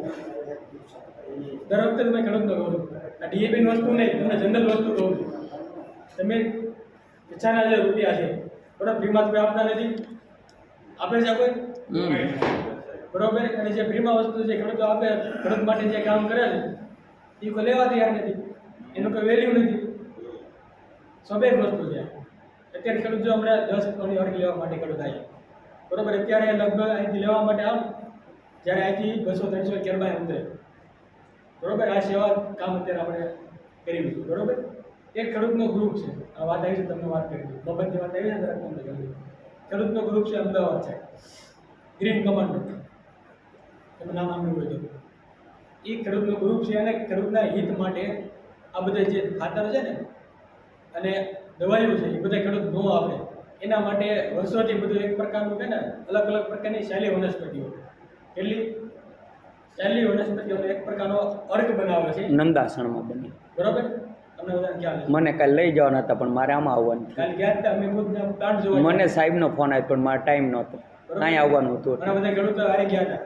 દર વખતે તમે ખેડૂતને કહો છો આ ડીએપીની વસ્તુ નહીં, તમને જનરલ વસ્તુ કહું છું. તમે પછાના જે રૂપિયા છે બરાબર, ફ્રીમાં તમે આપતા નથી, આપે છે કોઈ? બરોબર. અને જે ફ્રીમાં વસ્તુ જે ખેડૂતો આપે, ખેડૂત માટે જે કામ કરે છે એ કોઈ લેવા તૈયાર નથી, એનું કોઈ વેલ્યુ નથી. સ્વાભાવિક વસ્તુ છે. અત્યારે ખેડૂત જો હમણાં 10 વર્ગ લેવા માટે ખેડૂત આવે બરોબર, અત્યારે લગભગ અહીંથી લેવા માટે આવ જ્યારે અહીંથી 200-300 કેરબાય ઉતરે બરોબર. આ સેવા કામ અત્યારે આપણે કરી દીધું બરોબર. એક ખેડૂતનો ગ્રુપ છે, આ વાત આવી છે તમને વાત કરી દીધી, બાબતની વાત આવી છે જરાક તમને કરી. ખેડૂતનો ગ્રુપ છે અમદાવાદ છે, ગ્રીન કમાન્ડો, તમે નામ સાંભળ્યું હોય તો. એ ખેડૂતનો ગ્રુપ છે અને ખેડૂતના હિત માટે આ બધા જે ખાતર છે ને અને દવાઈઓ છે એ બધા ખેડૂત ન આપે એના માટે વર્ષોથી બધું એક પ્રકારનું કે ને અલગ અલગ પ્રકારની શૈલી વનસ્પતિઓ, કેટલી શૈલી વનસ્પતિઓનો એક પ્રકારનો અર્ક બનાવે છે નંદાસણમાં બની. બરોબર. તમને બધાને ખ્યાલ છે. મને કાલે લઈ જવાના હતા પણ મારે આમાં આવવાનું કાલે ગયા હતા અમે ખુદ પ્લાન્ટ જોવા. મને સાહેબનો ફોન આવ્યો પણ મારે ટાઈમ નહોતો, અહીં આવવાનું હતું. ઘણા બધા ખેડૂતો હારે ગયા હતા,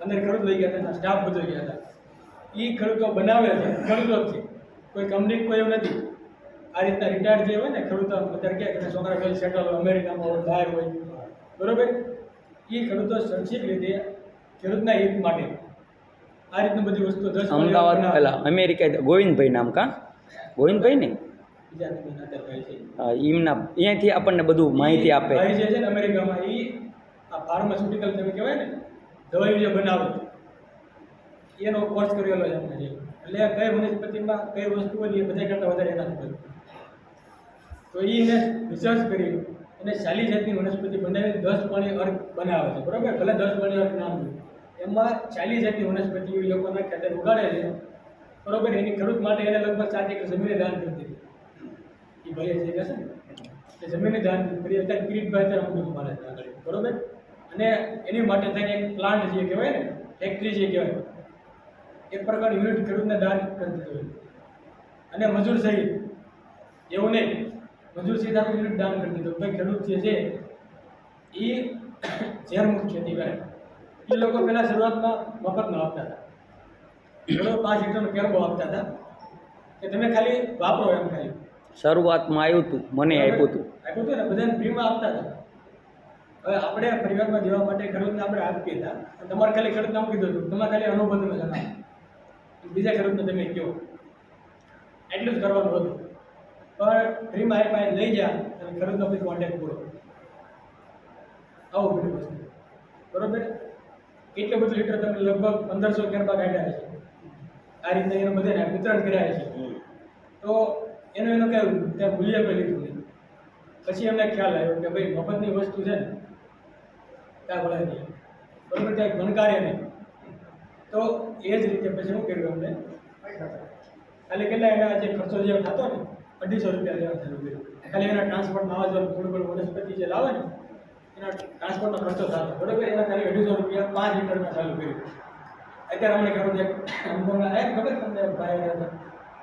અંદર ખેડૂત લઈ ગયા હતા, સ્ટાફ બધો ગયા હતા. એ ખેડૂતો બનાવે છે, ખેડૂતો જ છે, કોઈ કંપની કોઈ એવું નથી. આ રીતના રિટાયર્ડ જે હોય ને ખેડૂતો અત્યારે ક્યાં કે છોકરા વેલ સેટલ હોય અમેરિકામાં હોય બહાર હોય બરોબર એ ખેડૂતો શૈક્ષણિક રીતે ખેડૂતના હિત માટે આ રીતની બધી વસ્તુ 10 અમદાવાદ પેલા અમેરિકા ગોવિંદભાઈ નામ કા ગોવિંદભાઈ ને બીજા નાતા ભાઈ છે એમના અહીંયાથી આપણને બધું માહિતી આપે. ભાઈ જે છે ને અમેરિકામાં એ આ ફાર્માસ્યુટિકલ તમે કહેવાય ને દવાઈ જે બનાવે એનો કોર્સ કરેલો છે આપણે એટલે કઈ વનસ્પતિમાં કઈ વસ્તુ હોય એ બધા કરતાં વધારે એના ખબર તો એને રિસર્ચ કરી અને 40 જાતની વનસ્પતિ બનાવી 10 પાણી અર્ક બનાવે છે બરોબર ભલે 10 પાણી અર્ક નામ એમાં 40 જાતની વનસ્પતિ એ લોકોના ખેતર ઉગાડે છે બરોબર એની ખેડૂત માટે એને લગભગ 7 એકર જમીને દાન કરી દીધી એ ભાઈ જે કહેશે ને એ જમીને દાન કરી અત્યારે કિરીટભાઈ અત્યારે અમુક મારે છે આગળ બરોબર અને એની માટે થઈને એક પ્લાન્ટ જે કહેવાય ને ફેક્ટરી જે કહેવાય એક પ્રકારનું યુનિટ ખેડૂતને દાન કરી દીધું અને મજૂર સહિત એવું નહીં મજૂર સહિત આખું યુનિટ દાન કરી દીધું ભાઈ ખેડૂત જે છે એ ઝેરમુક્ત ખેતી કરે એ લોકો પહેલાં શરૂઆતમાં મફતમાં આપતા હતા બરોબર 5 લિટરનો કેરબો આપતા હતા કે તમે ખાલી વાપરો એમ ખાલી શરૂઆતમાં આવ્યું હતું મને આપ્યું હતું ને બધાને ફ્રીમાં આપતા હતા હવે આપણે પરિવારમાં દેવા માટે ખેડૂતને આપણે આપીએ હતા તમારે ખાલી ખેડૂતને આમ કીધું હતું તમારે ખાલી અનુભવ તમે જણાવો બીજા ખેડૂતને તમે કહો એટલું જ કરવાનું હતું પણ ફ્રીમાં આપ્યા લઈ ગયા અને ખેડૂતનો પછી કોન્ટેક્ટ પૂરો આવું બધું વસ્તુ બરોબર કેટલું બધું લીટર તમે લગભગ 1500 કેરબા કાઢ્યા છે આ રીતે એને બધાને વિતરણ કર્યા છે તો એનું ક્યાં મૂલ્ય કંઈ લીધું નહીં પછી એમને ખ્યાલ આવ્યો કે ભાઈ મફતની વસ્તુ છે ને ત્યાં ભલે નહીં બરોબર ત્યાં ગણકારે નહીં તો એ જ રીતે પછી શું કર્યું અમને ખાલી કેટલા એના જે ખર્ચો જે થતો ને 250 રૂપિયા લેવા ચાલુ કર્યું ખાલી એના ટ્રાન્સપોર્ટમાં આવવા જવાનું થોડું ઘણું વનસ્પતિ જે લાવે ને એના ટ્રાન્સપોર્ટનો ખર્ચો થતો બરોબર એના ખાલી 250 રૂપિયા 5 લીટરમાં ચાલુ કર્યું અત્યારે અમને ખબર છે અમુક ખબર તમને ભાઈ હતા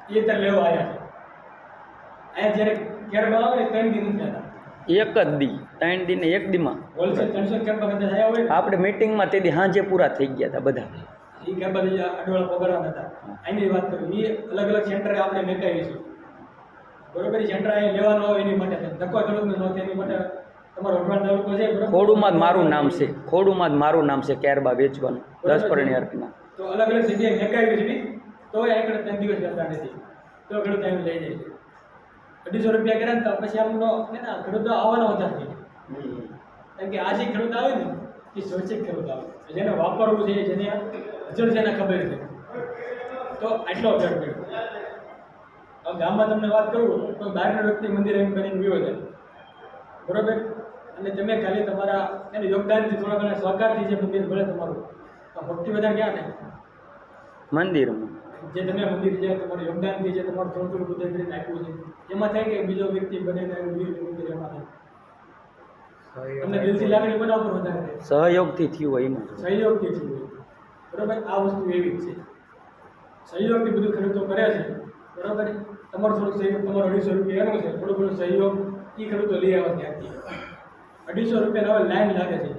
એ અત્યારે લેવા આવ્યા છે અહીંયા જ્યારે કેરબા આવે ને 3 દિન થયા એક જ દી 3 દિન એક દીમાં હોલસેલ 300 કેરબા કદાચ આવ્યા હોય આપણે મિટિંગમાં તેથી સાંજે પૂરા થઈ ગયા હતા બધા. એ કેરબા જે અડવાળા પગારવાના હતા એની વાત કરું એ અલગ અલગ સેન્ટરે આપણે મેકાવીએ છીએ બરોબર એ સેન્ટર અહીં લેવાનો હોય એની માટે ધક્કો ખેડૂતને ન થાય એની માટે તમારો અડવાણ તાલુકો છે બરોબર ખોડુમાં જ મારું નામ છે ખોડુમાં જ મારું નામ છે કેરબા વેચવાનું 10 પરણી અર્કના તો અલગ અલગ જગ્યાએ મેકાવી છે તો એ આગળ 3 દિવસ જતા નથી તો ખેડૂત અહીં લઈ જાય છે 250 રૂપિયા કર્યા ને તો પછી આમનો છે ને ખેડૂતો આવવાનો વધારે થઈ કારણ કે આ જે ખેડૂત આવે ને એ સ્વચ્છિક ખેડૂત આવે જેને વાપરવું છે જેને અજર જેને ખબર છે તો આટલો અજર કર્યો હવે ગામમાં તમને વાત કરું તો બહારના વ્યક્તિ મંદિર એમ કરીને વિવો છે બરોબર અને તમે ખાલી તમારા એને યોગદાનથી થોડા ઘણા સહકારથી જે મંદિર ભલે તમારું ભક્તિ બધા ક્યાં ને મંદિરમાં જે તમે મંદિર જે તમારું યોગદાનથી જે તમારું થોડું થોડું બધું કરીને આપ્યું છે એમાં થાય કે બીજો વ્યક્તિ બનીને મંદિર એમાં થાય તમને દિલથી લાગણી બનાવ પર વધારે સહયોગથી થયું હોય એમાં સહયોગથી થયું હોય બરોબર આ વસ્તુ એવી જ છે સહયોગથી બધું ખેડૂતો કરે છે બરોબર તમારો થોડુંક સહયોગ તમારો 250 રૂપિયા એનો છે થોડું ઘણું સહયોગ એ ખેડૂતો લઈ આવે ત્યાંથી 250 રૂપિયા હવે લાઈન લાગે છે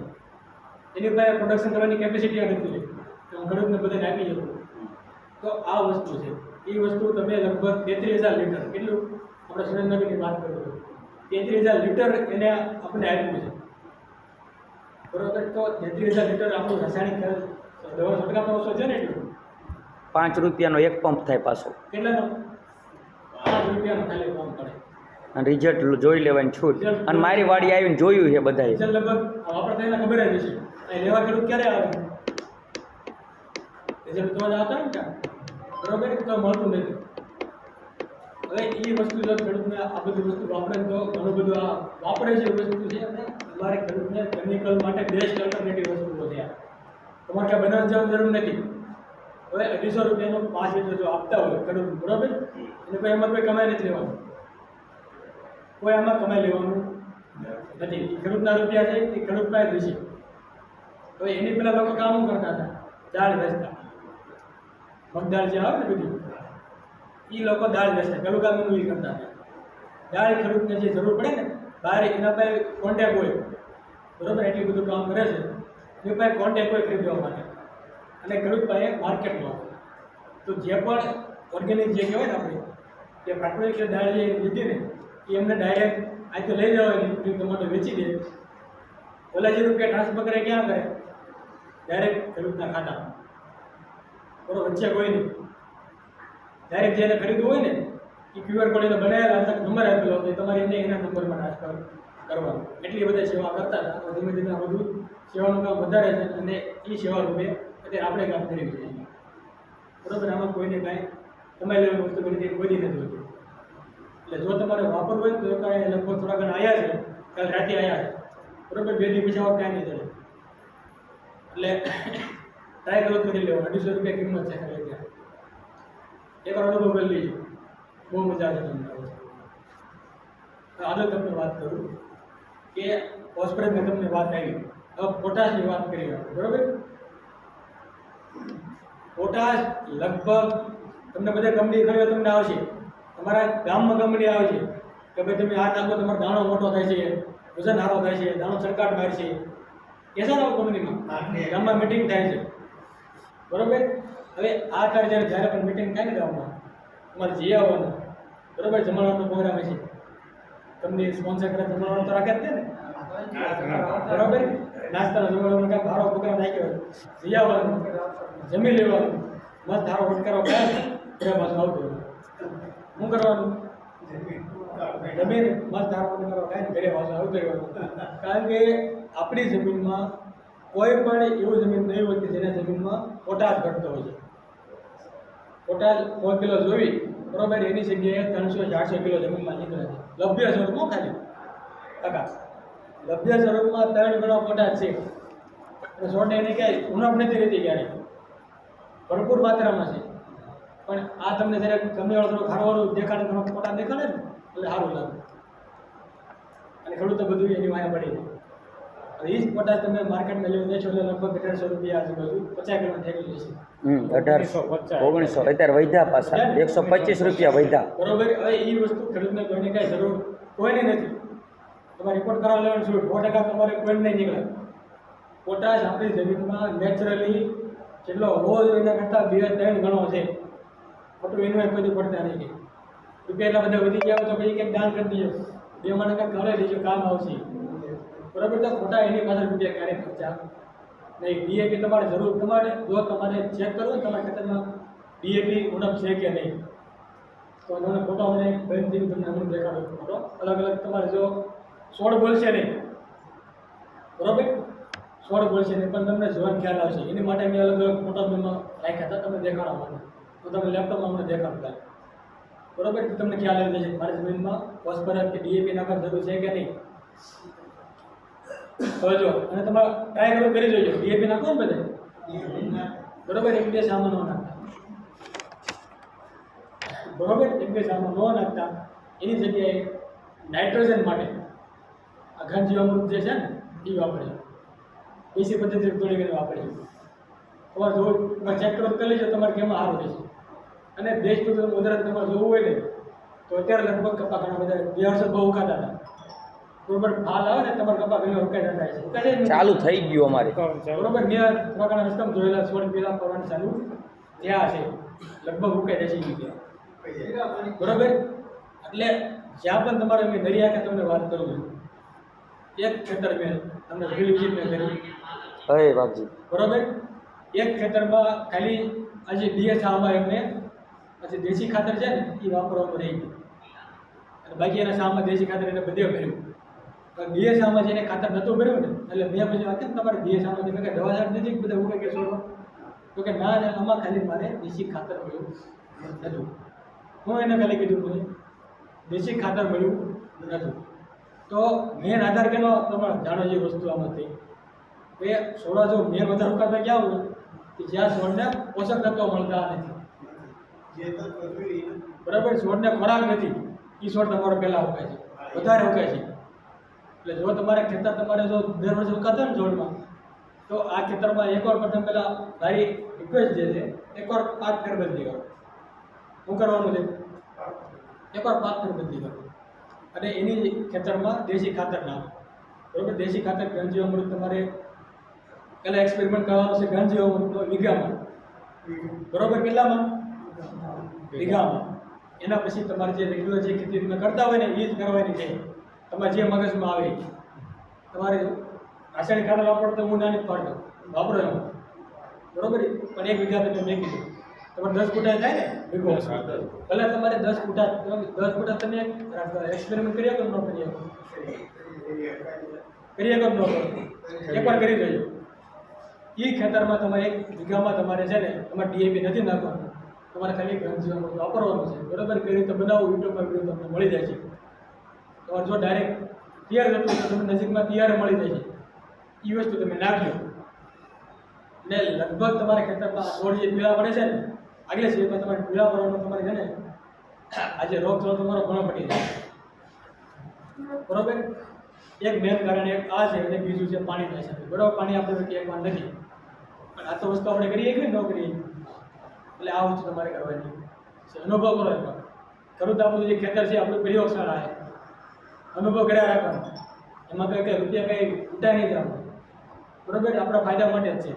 એની પાસે પ્રોડક્શન કરવાની કેપેસિટી નથી તો હું ખેડૂતને બધાને આપી શકું તો આ વસ્તુ છે એ વસ્તુ તમે લગભગ 33000 લીટર કેટલું આપણે સુરેન્દ્રનગરની વાત કરું 33000 લીટર એને આપણે આપ્યું છે બરોબર તો 33000 લીટર આપણું રાસાયણિક દવા છંટકાવનો ઓછો છે ને એટલું 5 રૂપિયાનો એક પંપ થાય પાછો કેટલાનો 5 રૂપિયાનો ખાલી કામ કરે અને રિઝલ્ટ જોઈ લેવાની છૂટ અને મારી વાડી આવીને જોયું છે બધાએ રિઝલ્ટ લગભગ વાપરતા એને ખબર જ છે અહીં લેવા ખેડૂત ક્યારે આવે રિઝલ્ટ તો આવતા ને ક્યાં બરોબર તો મળતું નથી હવે એ વસ્તુ જો ખેડૂતને આ બધી વસ્તુ વાપરે તો ઘણું બધું આ વાપરે છે વસ્તુ છે અને તમારે ખેડૂતને કેમિકલ માટે બેસ્ટ અલ્ટરનેટિવ વસ્તુઓ છે તમારે ક્યાં બનાવવાની જરૂર નથી હવે 250 રૂપિયાનો 5 લીટર જો આપતા હોય ખેડૂત બરોબર એને કોઈ એમાં કોઈ કમાઈ નથી લેવાનું કોઈ આમાં કમાઈ લેવાનું નથી ખેડૂતના રૂપિયા છે એ ખેડૂત પાસે દેશે તો એની પહેલાં લોકો કામ કરતા હતા દાળ વેચતા મગદાળ જે આવે ને બધી એ લોકો દાળ વેચતા પેલું કામ એનું એ કરતા હતા દાળ ખેડૂતને જે જરૂર પડે ને બહાર એના પાસે કોન્ટેક્ટ હોય બરોબર એટલું બધું કામ કરે છે એની પાસે કોન્ટેક્ટ હોય ખરીદવા માટે અને ખેડૂત પાસે માર્કેટમાં હોય તો જે પણ ઓર્ગેનિક જે કહેવાય ને આપણે કે પ્રાકૃતિક દાળ જે લીધી ને એ એમને ડાયરેક્ટ અહીંથી લઈ જવાની ટમેટો વેચી દે, ઓલા જે રૂપિયા ટ્રાન્સફર કરે ક્યાં કરે? ડાયરેક્ટ ખેડૂતના ખાતામાં. બરોબર, વચ્ચે કોઈ નહીં. ડાયરેક્ટ જેને ખરીદવું હોય ને એ QR કોડ એને બનાવેલા હતા, નંબર આપેલો હતો, તમારે એને એના નંબરમાં ટ્રાન્સફર કરવાનું. એટલી બધા સેવા કરતા હતા. તો ધીમે ધીમે આ બધું સેવાનું કામ વધારે છે અને એ સેવા રૂપે અત્યારે આપણે કામ કરી છીએ. બરોબર, આમાં કોઈને કાંઈ તમારી લેવાની વસ્તુ બધી કોઈ નથી હોતી. એટલે જો તમારે વાપરવું હોય તો કાંઈ લગભગ થોડા ઘણા આવ્યા છે, કાલ રાતે આવ્યા છે. બરોબર, 2 દી પછી આવા કાંઈ નહીં થાય. એટલે ટ્રાય કરો કરી લેવો. 250 રૂપિયા કિંમત છે ખાલી ત્યાં. એકવાર અનુભવ કરી લેજો, બહુ મજા આવે તમને. આગળ તમને વાત કરું કે ફોસ્ફરસની તમને વાત આવી. હવે પોટાશની વાત કરી બરોબર. પોટાશ લગભગ તમને બધા કંપની ખરીદો તમને આવશે, તમારા ગામમાં કંપની આવે છે કે ભાઈ તમે આ નાખો તમારો દાણો મોટો થાય છે, વજન સારો થાય છે, દાણો ચળકાટ મારશે. કેસા ના કંપનીમાં ગામમાં મિટિંગ થાય છે બરોબર. હવે આ કાર્ય જ્યારે પણ મિટિંગ થાય ને ગામમાં તમારે જઈ આવવાનું બરોબર. જમણવાનો પ્રોગ્રામ છે, તમને સ્પોન્સર કરે જમણવાનો તો રાખે જ ને બરોબર. નાસ્તાનો જમણવાનો કાંઈ સારો પ્રોગ્રામ રાખ્યો હોય, જઈ આવવાનું, જમી લેવાનું, મસ્ત સારો વટકારો ખાય ઘરે પાછું આવતું હોય. શું કરવાનું? જમીન મસ્ત સારો વટકારો ખાય ને ઘરે પાછું આવતું રહેવાનું. કારણ કે આપણી જમીનમાં કોઈ પણ એવું જમીન નહીં હોય કે જેના જમીનમાં પોટાશ ઘટતો હોય છે. પોટાશ 100 કિલો જોઈ બરોબર, એની જગ્યાએ 300-400 કિલો જમીનમાં નીકળે છે. લભ્ય સ્વરૂપમાં ખાલી ટકા લભ્ય સ્વરૂપમાં 3 ગણો પોટાશ છે. અને છોડને એની ક્યાંય ઉણપ નથી રહેતી, ક્યારેય ભરપૂર માત્રામાં છે. પણ આ તમને જ્યારે ગમેવાળો થોડું ખારવાળું દેખાડે, ઘણો પોટાશ દેખાડે ને એટલે સારું લાગે અને ખેડૂતો બધું એની વાયા પડી જાય. એ જ પોટાશ તમે માર્કેટમાં લેવું જશો એટલે લગભગ 1800 રૂપિયા આજુબાજુ 50 કિલો થયેલું છે. 1800 1900 અત્યારે વધ્યા પાછા 125 રૂપિયા વધ્યા બરોબર. હવે એ વસ્તુ ખેડૂતને કોઈને કાંઈ જરૂર કોઈને નથી. તમારે રિપોર્ટ કરાવવા લેવાનું શું 100% તમારે કોઈને નહીં નીકળે. પોટાશ આપણી જમીનમાં નેચરલી જેટલો હોવો જોઈએ એના કરતાં 2-3 ગણો છે. ખોટું એનું કોઈ પડતા નહીં. રૂપિયા એટલા બધા વધી ગયા હોય તો પછી કંઈક દાન કરી દેજો, 2 માણસ કંઈક કરે દેજો, કામ આવશે બરાબર. તો ખોટા એની પાછળ રૂપિયા ક્યારેય ખર્ચા નહીં. ડીએપી તમારે જરૂર, તમારે જો તમારે ચેક કરવું ને તમારા ખેતરમાં ડીએપી ઉણપ છે કે નહીં તો તમને ફોટો મને બંધ તમને અમુક દેખાડો ફોટો અલગ અલગ. તમારે જો છોડ બોલશે નહીં બરાબર, છોડ બોલશે નહીં પણ તમને જોવાનો ખ્યાલ આવશે. એની માટે મેં અલગ અલગ ફોટો મેં રાખ્યા હતા તમને દેખાડવા માટે. તો તમે લેપટોપમાં અમને દેખાડતા બરાબર, તમને ખ્યાલ આવી જશે મારી જમીનમાં ફોસ્ફરસ કે ડીએપી નાખવાની જરૂર છે કે નહીં. હવે જો અને તમારે ટ્રાય કરો કરી જોજો. ડીએપી નાખો ને બધે બરોબર, 1-2 સામાન ન નાખતા બરોબર, 1-2 સામાન ન નાખતા. એની જગ્યાએ નાઇટ્રોજન માટે આ ઘન જીવામૃત જે છે ને એ વાપરે, દેશી પદ્ધતિ થોડી ઘણી વાપરે. તમારે જો તમારે ચેક કરો કરી લેજો તમારે કેમાં સારું રહેશે. અને દેશ તો ઉદાહરણ તમારે જોવું હોય ને તો અત્યારે લગભગ કપા ઘણા બધા 2 વર્ષ બહુ ઉકાતા હતા બરોબર. ફાલ આવે ને તમારે કપા ઘણી ઉકાઈ જતા છે, ચાલુ થઈ ગયું અમારે બરોબર. મેં થોડા ઘણા રસ્તામાં જોયેલા છોડ પેલા કરવાનું ચાલુ ત્યાં છે, લગભગ ઉકાઈ જશે ગયા બરોબર. એટલે જ્યાં પણ તમારે મેં દરિયા કે તમને વાત કરું છું, એક ખેતર મેં તમને વિઝિટ મેં કરી હે બાપજી બરોબર. એક ખેતરમાં ખાલી આજે ડીએસ આવવા એમને પછી દેશી ખાતર છે ને એ વાપરવાનું રહી ગયું અને બાકી એના સામમાં દેશી ખાતર એને બધે ભર્યું. ડીએસ આમાં જેને ખાતર નહોતું ભર્યું ને એટલે મેં પછી વાત કેમ તમારે ડીએસ આમાંથી મેં દવા છાંટી દીધી બધા ઉગે કે છોડો તો કે ના આમાં ખાલી મારે દેશી ખાતર મળ્યું નહોતું. હું એને ખાલી કીધું મને દેશી ખાતર મળ્યું નહોતું. તો મેન આધાર કેનો તમારે જાણો જે વસ્તુ આમાંથી એ છોડવા જો મેન વધારે ઉકાતા ક્યાં હોય કે જ્યાં છોડને પોષક તત્વો મળતા નથી બરાબર. છોડને ખોરાક નથી એ છોડ તમારો પહેલાં ઉકાય છે, વધારે ઉકાય છે. એટલે જો તમારે ખેતર તમારે જો દર વર્ષે ઉકાતા ને છોડમાં તો આ ખેતરમાં એકવાર પ્રથમ પહેલાં મારી રિક્વેસ્ટ જે છે એકવાર પાક ફેરબદલી કરો. શું કરવાનું છે? એકવાર પાક ફેરબદલી કરો અને એની ખેતરમાં દેશી ખાતર નાખો બરાબર. દેશી ખાતર ગંજીવામૃત તમારે પહેલાં એક્સપેરિમેન્ટ કરવાનું છે. ગંજીવામૃત વીઘામાં બરાબર કેટલામાં? વીઘામાં એના પછી તમારે જે રેગ્યુલર જે ખેતી તમે કરતા હોય ને એ જ કરવાની છે. તમારે જે મગજમાં આવે તમારે રાસાયણિક ખાતર વાપરતો હું નાની પાડતો વાપરો એમ બરોબર. પણ 1 વીઘા તમે મેકી દો તમારે 10 ફૂટા થાય ને વીઘો. ભલે તમારે 10 ફૂટા તમે એક્સપેરિમેન્ટ કરી શકો ન કરી શકો ન કરો એકવાર કરી દેજો. એ ખેતરમાં તમારે 1 વીઘામાં તમારે છે ને તમારે ડીએપી નથી નાખવાનું, તમારે ખાલી ઘનજીવામૃત વાપરવાનું છે બરોબર. કઈ રીતે બનાવવું યુટ્યુબમાં વિડીયો તમને મળી જાય છે. તમારે જો ડાયરેક્ટ તૈયાર હતું તો તમને નજીકમાં તૈયાર મળી જાય છે. એ વસ્તુ તમે નાખજો ને લગભગ તમારા ખેતરમાં છોડ જે પીળા પડે છે ને આગલે સિઝનમાં તમારે પીળા પડવાનું તમારે છે ને આજે રોગ તમારો ઘણો પડી જાય બરોબર. એક મેન કારણ એક આ છે અને બીજું છે પાણીના હિસાબે બરોબર. પાણી આપણે એકમાં નથી પણ આ તો વસ્તુ આપણે કરીએ કે ન કરીએ એટલે આ વસ્તુ તમારે કરવાની છે. અનુભવ કરો એકવાર ખરું તો આપણું જે ખેતર છે આપણું પ્રયોગશાળા છે. અનુભવ કર્યા રાખવાનો એમાં કંઈ રૂપિયા કંઈ ઉઠાય નહીં જવાનું બરોબર. આપણા ફાયદા માટે જ છે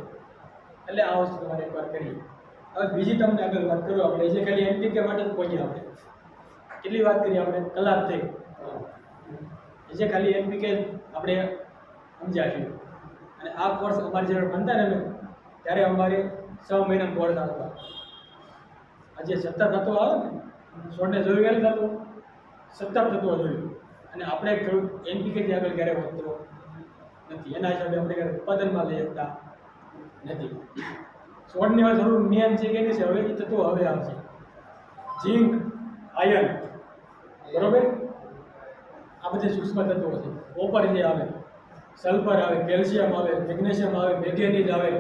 એટલે આ વસ્તુ તમારે એકવાર કરીએ. હવે બીજી તમને આગળ વાત કરું આપણે જે ખાલી NPK માટે જ પહોંચીએ આપણે કેટલી વાત કરીએ આપણે કલાક થઈ જે ખાલી NPK આપણે સમજ્યા છીએ. અને આ કોર્સ અમારે જ્યારે ભણતા ને ત્યારે અમારે 6 મહિનાનો કોર્સ આવતા. આજે 17 તત્વો આવે ને છોડને જોયું ગયેલું થતું 17 તત્વો જોયું અને આપણે ખેડૂત NPKથી આગળ ક્યારે વધતો નથી. એના હિસાબે આપણે ક્યારે ઉત્પાદનમાં લઈ શકતા નથી. છોડની વાત જરૂર મેન છે કે નહીં છે હવે એ તત્વો હવે આવશે. ઝીંક, આયર્ન બરોબર. આ બધી સૂક્ષ્મ તત્વો છે. કોપર જે આવે, સલ્ફર આવે, કેલ્શિયમ આવે, મેગ્નેશિયમ આવે, મેંગેનીઝ આવે,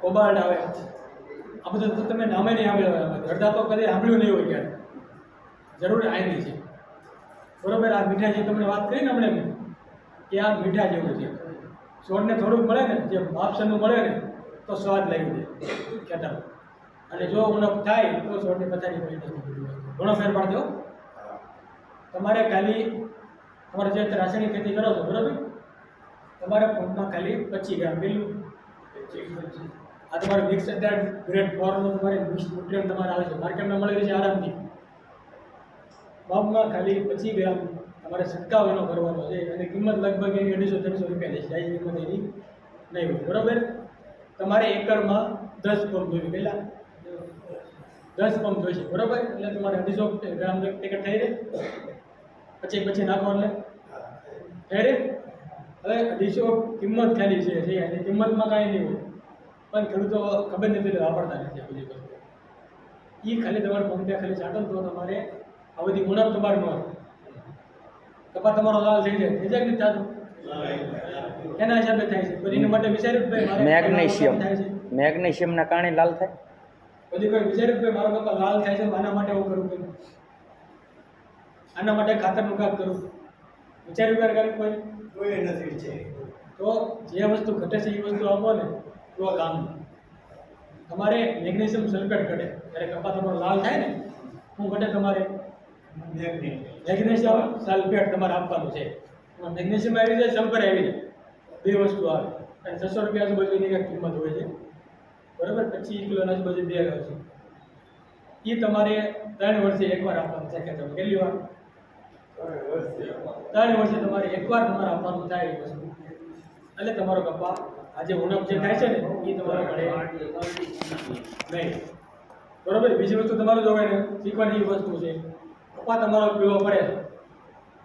કોબાલ્ટ આવે. આ બધું તો તમે નામે નહીં સાંભળ્યા ઘરડા તો કદી સાંભળ્યું નહીં હોય ક્યારે. જરૂર આયની છે બરોબર. આ મીઠા જે તમને વાત કરી ને હમણાં કે આ મીઠા જેવું છે. છોડને થોડુંક મળે ને જે માપસરનું મળે ને તો સ્વાદ લાગી જાય ખેતરમાં. અને જો ઉણપ થાય તો છોડની પથારી પડી જાય. ઘણો ફેરફાર થયો. તમારે ખાલી તમારે જે રાસાયણિક ખેતી કરો છો બરાબર તમારે પંપમાં ખાલી 25 ગ્રામ પેલું આ તમારે મિક્સ ગ્રેડ 4 નો તમારે મિક્સ ન્યુટ્રિયન્ટ તમારે આવે છે માર્કેટમાં મળી રહે છે આરામથી. પંપમાં ખાલી 25 ગ્રામ તમારે છંટકાવ એનો કરવાનો છે અને કિંમત લગભગ એની 250-300 રૂપિયા છે. જાઈ કિંમત એની નહીં હોય બરાબર. તમારે એકરમાં 10 પંપ જોઈએ પહેલાં 10 પંપ જોઈશે બરાબર. એટલે તમારે 250 ગ્રામ પેકેટ થઈ રહે પછી નાખો એટલે થઈ રહે. હવે 250 કિંમત ખાલી છે અને કિંમતમાં કાંઈ નહીં હોય પણ ખેડૂતો ખબર નથી વાપરતા નથી આ બધી વસ્તુ. એ ખાલી તમારે પંપે ખાલી ચાટો તો તમારે આ બધી ઉણપ તમારે ન આવે. કપા તમારો લાલ થઈ જાય કે નથી થતું એના હિસાબે થાય છે. પણ એના માટે વિચાર્યું ભાઈ મારે મેગ્નેશિયમના કારણે લાલ થાય. બધી કોઈ વિચાર્યું ભાઈ મારો કપા લાલ થાય છે આના માટે હું કરું કે આના માટે ખાતરનું કામ કરું વિચાર્યું ક્યારે કોઈ નથી છે. તો જે વસ્તુ ઘટે છે એ વસ્તુ આપો ને તો કામ તમારે મેગ્નેશિયમ સલ્ફેટ ઘટે ત્યારે કપા તમારો લાલ થાય ને શું ઘટે તમારે મેગ્નેશિયમ સલ્ફેટ તમારે આપવાનું છે. મેગ્નેશિયમ આવી જાય સલ્ફર આવી જાય બે વસ્તુ આવે અને 600 રૂપિયા આજુબાજુ એની કંઈક કિંમત હોય છે બરાબર. 25 કિલોના આજુબાજુ બે આવે છે. એ તમારે 3 વર્ષે એકવાર આપવાનું છે ખેતરમાં. કેટલી વાર? 3 વર્ષે તમારે એકવાર તમારે આપવાનું થાય એ વસ્તુ એટલે તમારો કપા આજે ઉણપ જે થાય છે ને એ તમારે મળે નહીં બરાબર. બીજી વસ્તુ તમારે જોવાય ને શીખવાની એ વસ્તુ છે કપા તમારો પીળો પડે છે.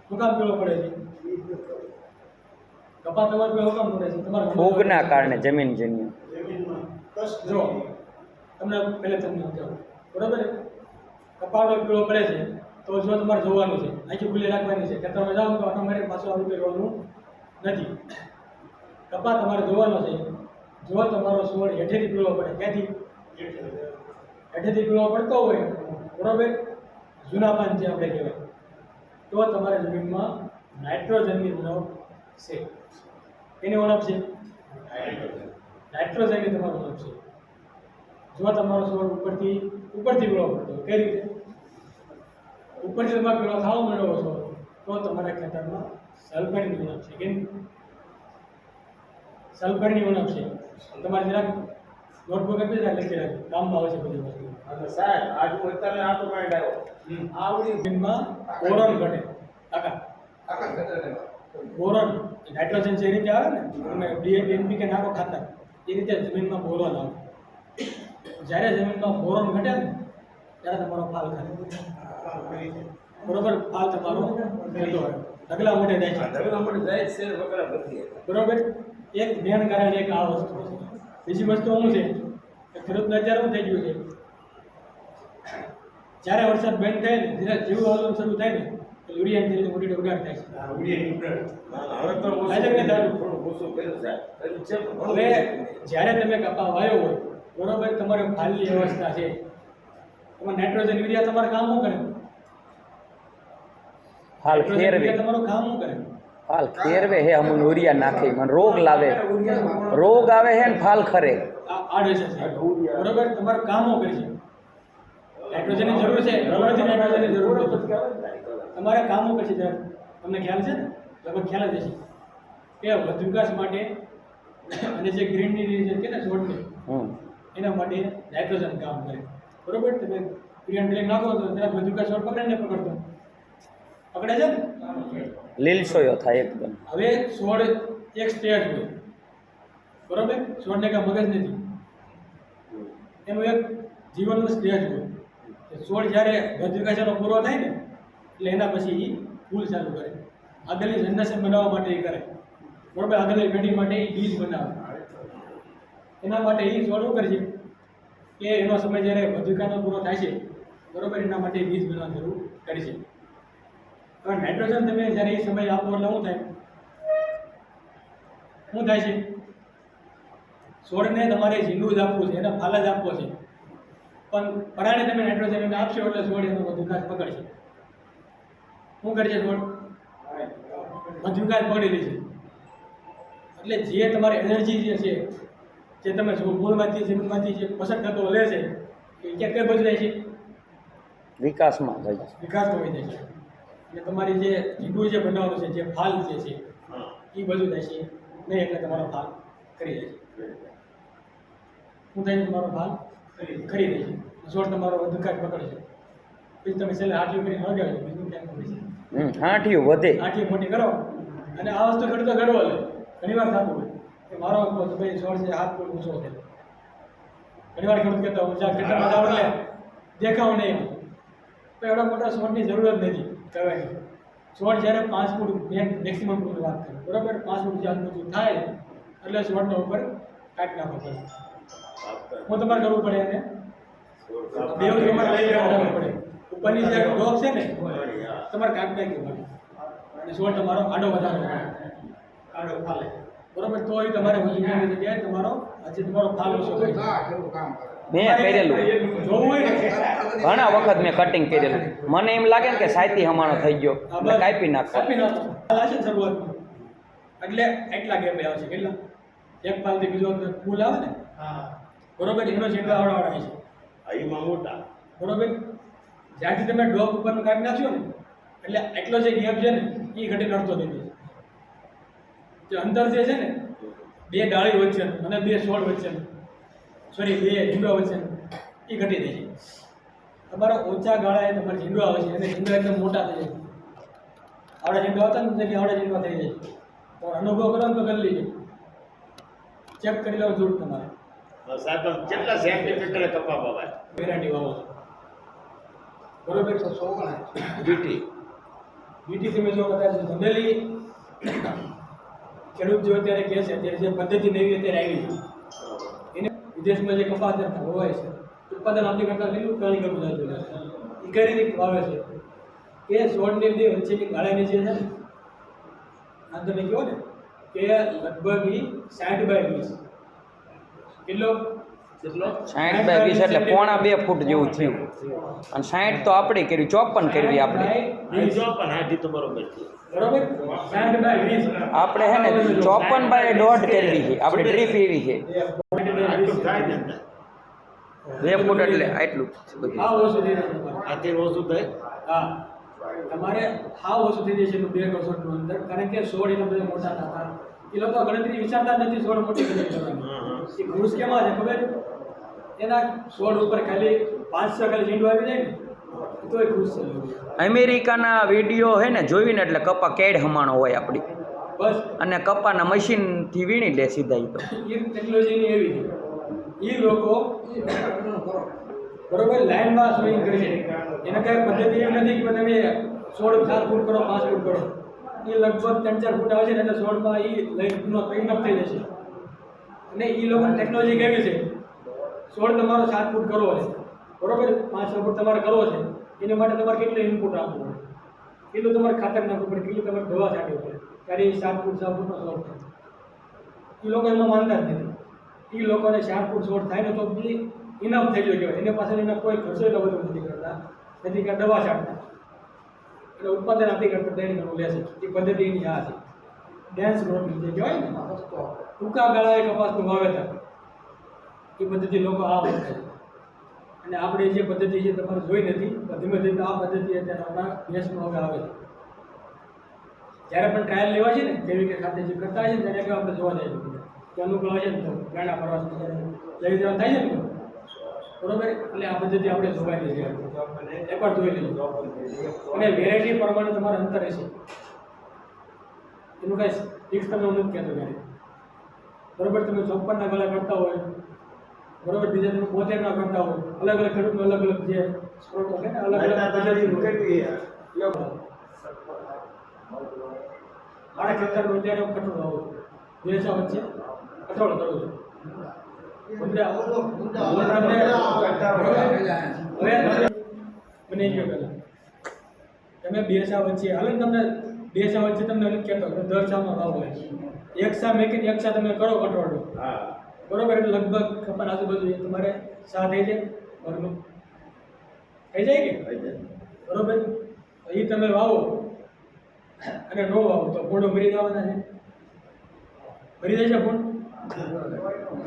શું કામ પીળો પડે છે? કપા તમારો પીળો કામ પડે છે? તમારા ફૂગના કારણે જમીનજન્ય જો તમને પહેલે તમને સમજાવું બરાબર. કપાળો પીળો પડે છે તો જો તમારે જોવાનું છે આંખી ખુલ્લી રાખવાની છે કે તમે જાઓ તો આટો મારે પાછું આવી કરવાનું નથી. કપા તમારે જોવાનો છે. જો તમારો છોડ હેઠેથી પીળો પડે ક્યાંથી હેઠેથી પીળો પડતો હોય બરાબર જૂના પાન જે આપણે કહેવાય તો તમારે જમીનમાં નાઇટ્રોજનની ઉણપ છે. એની ઉણપ છે નાઇટ્રોજનની તમારી ઉણપ છે. જો તમારો છોડ ઉપરથી પીળો પડતો કઈ રીતે ઉપરથી તમારે પીળો થવા માંડ્યો છો તો તમારા ખેતરમાં સલ્ફરની ઉણપ છે. કેમ સલ્ફરની ઉણપ છે? તમારે જરાક નોટબુક આપી જરાક લખી રાખજો કામમાં આવશે બધી વસ્તુ. અને સાહેબ આજ હું અત્યારે આટો માંડ આવ્યો આવડી જમીનમાં બોરોન ઘટે બોરોન નાઇટ્રોજન જે રીતે આવે ને તમે ડીએપી એનપીકે નાખો ખાતર એ રીતે જમીનમાં બોરોન આવે. જ્યારે જમીનમાં બોરોન ઘટે ને ત્યારે તમારો ફાલ ખરે બરોબર. ફાલ તમારો થતો હોય ઢગલા મોઢે જાય છે. ઢગલા માટે જાય છે વગર બધી બરોબર. એક મેન કારણ એક આ વસ્તુ છે. બીજી વસ્તુ શું છે કે ખેડૂતને અત્યારે શું થઈ ગયું છે, જ્યારે વરસાદ બંધ થાય ને ધીરે જેવું આવવાનું શરૂ થાય ને તો યુરિયા ધીરે મોટી ઉગાડ થાય છે. હવે તો આજે કે દારૂ. થોડું ઓછું કર્યું સાહેબ કર્યું છે પણ હવે જ્યારે તમે કપા વાયો હોય બરોબર, તમારે ફાલની વ્યવસ્થા છે, તમારે નાઇટ્રોજન યુરિયા તમારે કામ શું કરે? ફાલ નાઇટ્રોજન ફેરવે યુરિયા તમારું કામ શું કરે? ફાલ ફેરવે હે અમુક યુરિયા નાખે મને રોગ લાવે, રોગ આવે હે ને ફાલ ખરે. આડે છે બરોબર. તમારું કામ શું કરે છે? નાઇટ્રોજનની જરૂર છે, રબરથી નાઇટ્રોજનની જરૂર નથી. તમારે કામ શું કરશે ત્યારે તમને ખ્યાલ છે ને? લગભગ ખ્યાલ જ હશે કે વધુ વિકાસ માટે અને જે ગ્રીનની જે કે ને છોડની એના માટે નાઇટ્રોજન કામ કરે. બરોબર. તમે ક્રિયાન નાખો તો ત્યારે વધુ વિકાસ છોડ પકડે ને પકડતો પકડે છે ને. લીલસોયો થાય એકદમ. હવે છોડ એક સ્ટેજ હોય બરોબર. છોડને કાંઈ મગજ નથી, એનું એક જીવનનું સ્ટેજ હોય. છોડ જ્યારે વધ વિકાસનો પૂરો થાય ને એટલે એના પછી એ ફૂલ ચાલુ કરે. આગળની જનરેશન બનાવવા માટે એ કરે બરોબર. આગળની પેઢી માટે એ બીજ બનાવે. એના માટે એ છોડ શું કરે છે કે એનો સમય જ્યારે વધ વિકાસનો પૂરો થાય છે બરોબર, એના માટે બીજ બનાવવાની જરૂર કરી છે. હવે નાઇટ્રોજન તમે જ્યારે એ સમય આપો એટલે શું થાય છે? છોડને તમારે ઝીંડું જ આપવું છે, એને ફાલ જ આપવો છે, પણ પરાણે તમે નાઇટ્રોજન એને આપશો એટલે છોડ એનો વધુ વિકાસ પકડશે. શું કરશે છોડ? વધુ વિકાસ પકડી લેશે. એટલે જે તમારી એનર્જી જે છે, જે તમે મૂળમાંથી જમીનમાંથી જે પોષક તત્વો લે છે એ ક્યાં કઈ બાજુ જાય છે? વિકાસમાં જાય. વિકાસમાં વહી જાય છે. એટલે તમારી જે ઝીંડું જે બનાવવાનું છે, જે ફાલ જે છે એ બાજુ જાય છે નહીં, એટલે તમારો ફાલ કરી જાય છે. શું થાય છે? તમારો ફાલ કરી દે છે. છોડ તમારો વધુ વિકાસ પકડે છે. પછી તમે છેલ્લે હાથીઓ કરીને લગાવી દો, બીજું ક્યાંક પકડે છે. હાંઠિયું વધે. આટલી મોટી કરો અને આ વસ્તુ ખેડૂતો ગળવો લે. ઘણી વાર થતું હોય કે મારો ભાઈ છોડ છે હાથ ફૂટ ઊંચો છે. ઘણી વાર ખેડૂત કહેતા હું જ્યાં ખેતરમાં જાવ એટલે દેખાવ નહીં, તો એવડા મોટા છોડની જરૂર જ નથી કહેવાય. છોડ જ્યારે 5 ફૂટ મેક્સિમમ ફૂટ વાત કરે બરાબર, 5 ફૂટ જ્યાં સુધી થાય એટલે છોડનો ઉપર કાઢી નાખવો પડે. હું તમારે કરવું પડે એને બે તમારે લઈ જવું પડે. ઉપરની જે ડોક છે ને તમારે કાઢી નાખવી પડે અને છોડ તમારો આડો વધારવો પડે, આડો ફાલે બરોબર. તો એ તમારે વધી જગ્યાએ તમારો આજે તમારો ફાલ ઓછો થાય. મેં કરેલું જોવું હોય ને ઘણા વખત મેં કટિંગ કરેલું. મને એમ લાગે ને કે સાયતી હમાણો થઈ ગયો એટલે કાપી નાખો. કાપી નાખો. ફાલ હશે ને શરૂઆતમાં એટલે એટલા ગેપ આવે છે. કેટલા? એક ફાલથી બીજો ફૂલ આવે ને બરોબર, એનો જેટલો આવડાવડા છે એમાં મોટા બરોબર. જ્યાંથી તમે ડોક ઉપરનું કાઢી નાખ્યો ને એટલે એટલો જે ગેપ છે ને એ ઘટીને અડધો થઈ જાય. જે અંતર જે છે ને બે ડાળી વચ્ચેનું અને બે છોડ વચ્ચેનું, સોરી બે ઝીંડવા વચ્ચેનું, એ ઘટી જાય છે. તમારા ઓછા ગાળાએ તમારે ઝીંડવા આવે છે અને ઝીંડવા એકદમ મોટા થઈ જાય. આવડા ઝીંડવા હતા ને આવડા ઝીંડવા થઈ જાય. તો અનુભવ કરો ને તો કરી લેજો, ચેક કરી લો જરૂર તમારે. સાહેબ કેટલા સેન્ટીમીટર કપા બાબા વેરાયટી વાવો બરોબર. બીટી બીટી તમે જો કદાચ જનરલી ખેડૂત જો અત્યારે કહે છે અત્યારે જે પદ્ધતિ નવી અત્યારે આવી છે એને વિદેશમાં જે કપાસ હોવાય છે ઉત્પાદન આપણી કરતાં કેટલું પ્રાણી કરવું જોઈએ એ કઈ રીતે વાવે છે કે છોડની બે વચ્ચેની ગાળાની જે છે ને આ તમે કહો ને કે લગભગ 60/20 કેટલો 60/20 એટલે પોણા 2 ફૂટ જેવું થયું. અને 60 તો આપણે કર્યું, 54 કરવી આપણે. બીજો પણ હાથી તો બરોબર છે બરોબર 60/20 આપણે હે ને 54/1.5 કરવી છે આપણે. ડ્રીપ એવી છે આટલું થાય ને 2 ફૂટ એટલે આટલું બધું. આ ઓછું થઈ જાય તમારે. આથી ઓછું થાય હા તમારે હાવ ઓછું થઈ જશે 2 કસોટનું અંદર, કારણ કે છોડ એટલા બધા મોટા થતા એ લોકો ગણતરી વિચારતા નથી. છોડ મોટી કરવાની એ ઘૂસ કેમાં છે ખબર? એના છોડ ઉપર ખાલી 500 ખાલી ઝીંડું આવી જાય ને તોય ખુશ છે લોકો. અમેરિકાના વિડીયો હે ને જોઈને એટલે કપા કેડ હમાણો હોય આપણી, બસ અને કપાના મશીનથી વીણી લે સીધા ઈ તો. એ ટેકનોલોજીની એવી છે એ લોકો બરોબર લાઈનમાં સ્વિંગ કરે છે. એને કાંઈ પદ્ધતિ એવી નથી કે તમે 16 ફૂટ કરો 5 ફૂટ કરો. એ લગભગ 3-4 ફૂટ આવે છે ને એટલે 16માં એ લઈને પરિણત થઈ જશે. અને એ લોકોની ટેકનોલોજી કેવી છે 16 તમારો 7 ફૂટ કરવો છે બરોબર, 5 ફૂટ તમારે કરવો છે. એને માટે તમારે કેટલું ઇનપુટ આપવું પડે, કેટલું તમારે ખાતર નાખવું પડે, કેટલું તમારે દવા છાંટવી પડે, ત્યારે એ 7 ફૂટ 6 ફૂટનો શોર્ટ થાય. એ લોકો એમાં માનતા જ નથી. એ લોકોને 4 ફૂટ શોર્ટ થાય ને તો બી ઇનામ થઈ ગયો કહેવાય. એને પાછળ એના કોઈ ખર્ચો એટલો બધો નથી કરતા, નથી કે દવા છાંટતા, એટલે ઉત્પાદન આપી કરતા તેની ઘણું લેશે. એ પદ્ધતિની આ છે ડેન્સ ગ્રોથિંગ જે કહેવાય ને ટૂંકા ગાળાએ કપાસનું વાવેતર, એ પદ્ધતિ લોકો આ કરે છે. અને આપણે જે પદ્ધતિ છે તમારે જોઈ નથી, પણ ધીમે ધીમે આ પદ્ધતિ અત્યારે આપણા દેશમાં હવે આવે છે. જ્યારે પણ ટ્રાયલ લેવા છે ને જેવી કે ખાતે જે કરતા હોય છે ને ત્યારે આપણે જોવા જઈએ કે અનુકૂળ હોય છે ને તો ગાડા પ્રવાસમાં જ્યારે લઈ જવા થાય છે ને બરોબર, એટલે આ પદ્ધતિ આપણે જોવાની છે, એકવાર જોઈ લઈએ. અને વેરાયટી પ્રમાણે તમારે અંતર રહેશે, એનું કાંઈ ફિક્સ તમે હું નથી કહેતો ક્યારે બરોબર. તમે 54ના ગળા કરતા હોય બરોબર, બીજા તમે 72ના કરતા હોય, અલગ અલગ ખેડૂતનો અલગ અલગ જે સ્ત્રોતો છે ને અલગ અલગ મારા ખેતરનો અત્યારે હું કઠોળ આવું વેચા વચ્ચે કઠોળ કરું છું. બની ગયો પેલા તમે 2 સા વચ્ચે હાલો ને, તમને 2 સા વચ્ચે તમને નથી કહેતો કે 10 સામાં ભાવ હોય. 1 સા મેકીને 1 સા તમે કરો કઠોળનો બરોબર, એટલે લગભગ કપાસ આજુબાજુ તમારે સા થઈ જાય બરોબર, થઈ જાય કે બરોબર. એ તમે વાવો અને ન વાવો તો ભૂંડો મરી જવાના છે, મરી જાય છે ભૂંડ.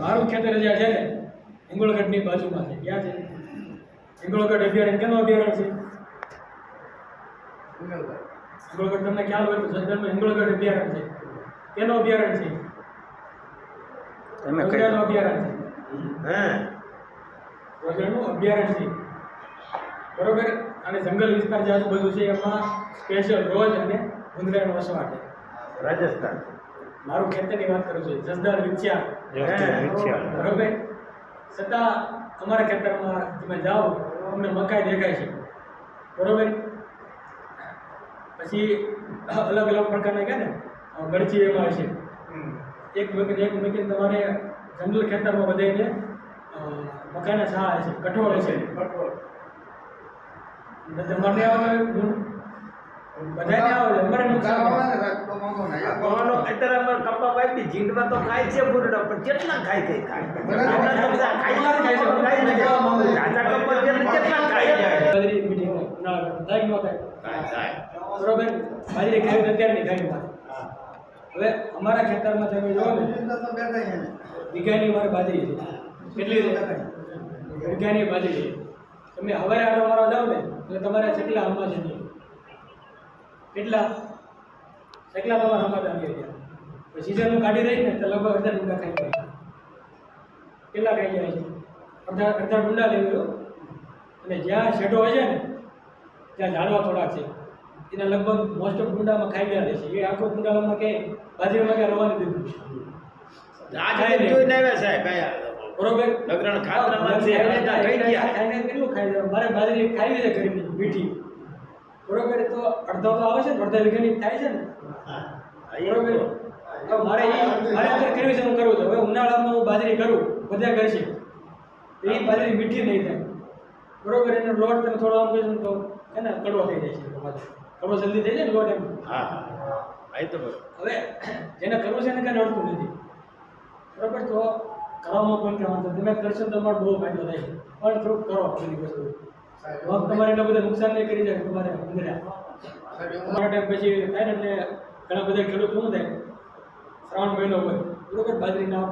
મારું ખેતર જ્યાં છે ને હિંગોળગઢની બાજુમાં છે. ક્યાં છે હિંગોળગઢ અભયારણ્ય? કેનો અભયારણ્ય છે હિંગોળગઢ? તમને ખ્યાલ હોય તો જનરલમાં હિંગોળગઢ અભયારણ્ય છે. કેનો અભયારણ્ય છે? રોજગારનું અભયારણ્ય છે. રોજગારનું અભયારણ્ય છે બરોબર. અને જંગલ વિસ્તાર જે આજુબાજુ છે એમાં સ્પેશિયલ રોજ અને ઉંદરાનો વસવાટ છે. રાજસ્થાન મારું ખેતરની વાત કરું છું, જસદણ વિછ્યા બરોબર. છતાં અમારા ખેતરમાં તમે જાઓ તમને મકાઈ દેખાય છે બરોબર. પછી અલગ અલગ પ્રકારના કહે ને ગળચી એમાં છે. એક મૂકીને તમારે જંગલ ખેતરમાં બધાને મકાઈના છા છે, કઠોળ છે. તમારે આવે બધાને આવે, અમારે નુકસાન અત્યારે કપા પાકી જીંડવા તો ખાય છે બુરડા, પણ કેટલા ખાય છે બાજરી મીઠી થાય ન થાય બરોબર. બાજરી ખાવી અત્યારની ખાવી વાત. હવે અમારા ખેતરમાં તમે જોવો ને વીઘાની મારે બાજરી છે. કેટલી વીઘાની બાજરી છે. તમે હવે આટો મારવા જાઓ ને એટલે તમારે ચકલા હમા છે નહીં, કેટલા ચકલા તમારે હમાતા નહીં. અત્યારે સિઝન કાઢી રહી ને તો લગભગ અડધા ડુંડા ખાઈ જાય. કેટલા ખાઈ જાય છે? અડધા ડુંડા લઈ લો. અને જ્યાં શેડો હોય છે ને ત્યાં ઝાડવા થોડાક છે, એના લગભગ મોસ્ટ ઓફ ડુંડામાં ખાઈ ગયા રહે છે. એ આખો ડુંડામાં કે બાજરીમાં કે રવાની દીધું બરોબર. કેટલું ખાઈ જાય? મારે બાજરી ખાઈ છે ગરીબની મીઠી બરોબર. તો અડધો તો આવે છે ને, અડધા વીઘાની થાય છે ને બરોબર. તો મારે અત્યારે કરવી છે, હું કરું છું. હવે ઉનાળામાં હું બાજરી કરું, બધા કરશે એ બાજરી મીઠી નહીં થાય બરોબર. એનો લોટ તમે થોડો આમ કહીશું તો હે ને કડવો થઈ જાય છે. કડવો જલ્દી થઈ જાય ને લોટ એમ. હવે જેને કરવું છે એને કાંઈ નડતું નથી બરોબર. તો કરવામાં પણ કહેવાનું તમે કરશો તો તમારો બહુ ફાયદો થાય છે. પણ થોડુંક કરો બધી વસ્તુ, તમારે એટલા બધા નુકસાન નહીં કરી જાય તમારે તમારા ટાઈમ પછી થાય ને એટલે ઘણા બધા ખેડૂત શું થાય શ્રાવણ મહિનો હોય બરોબર, બાજરીના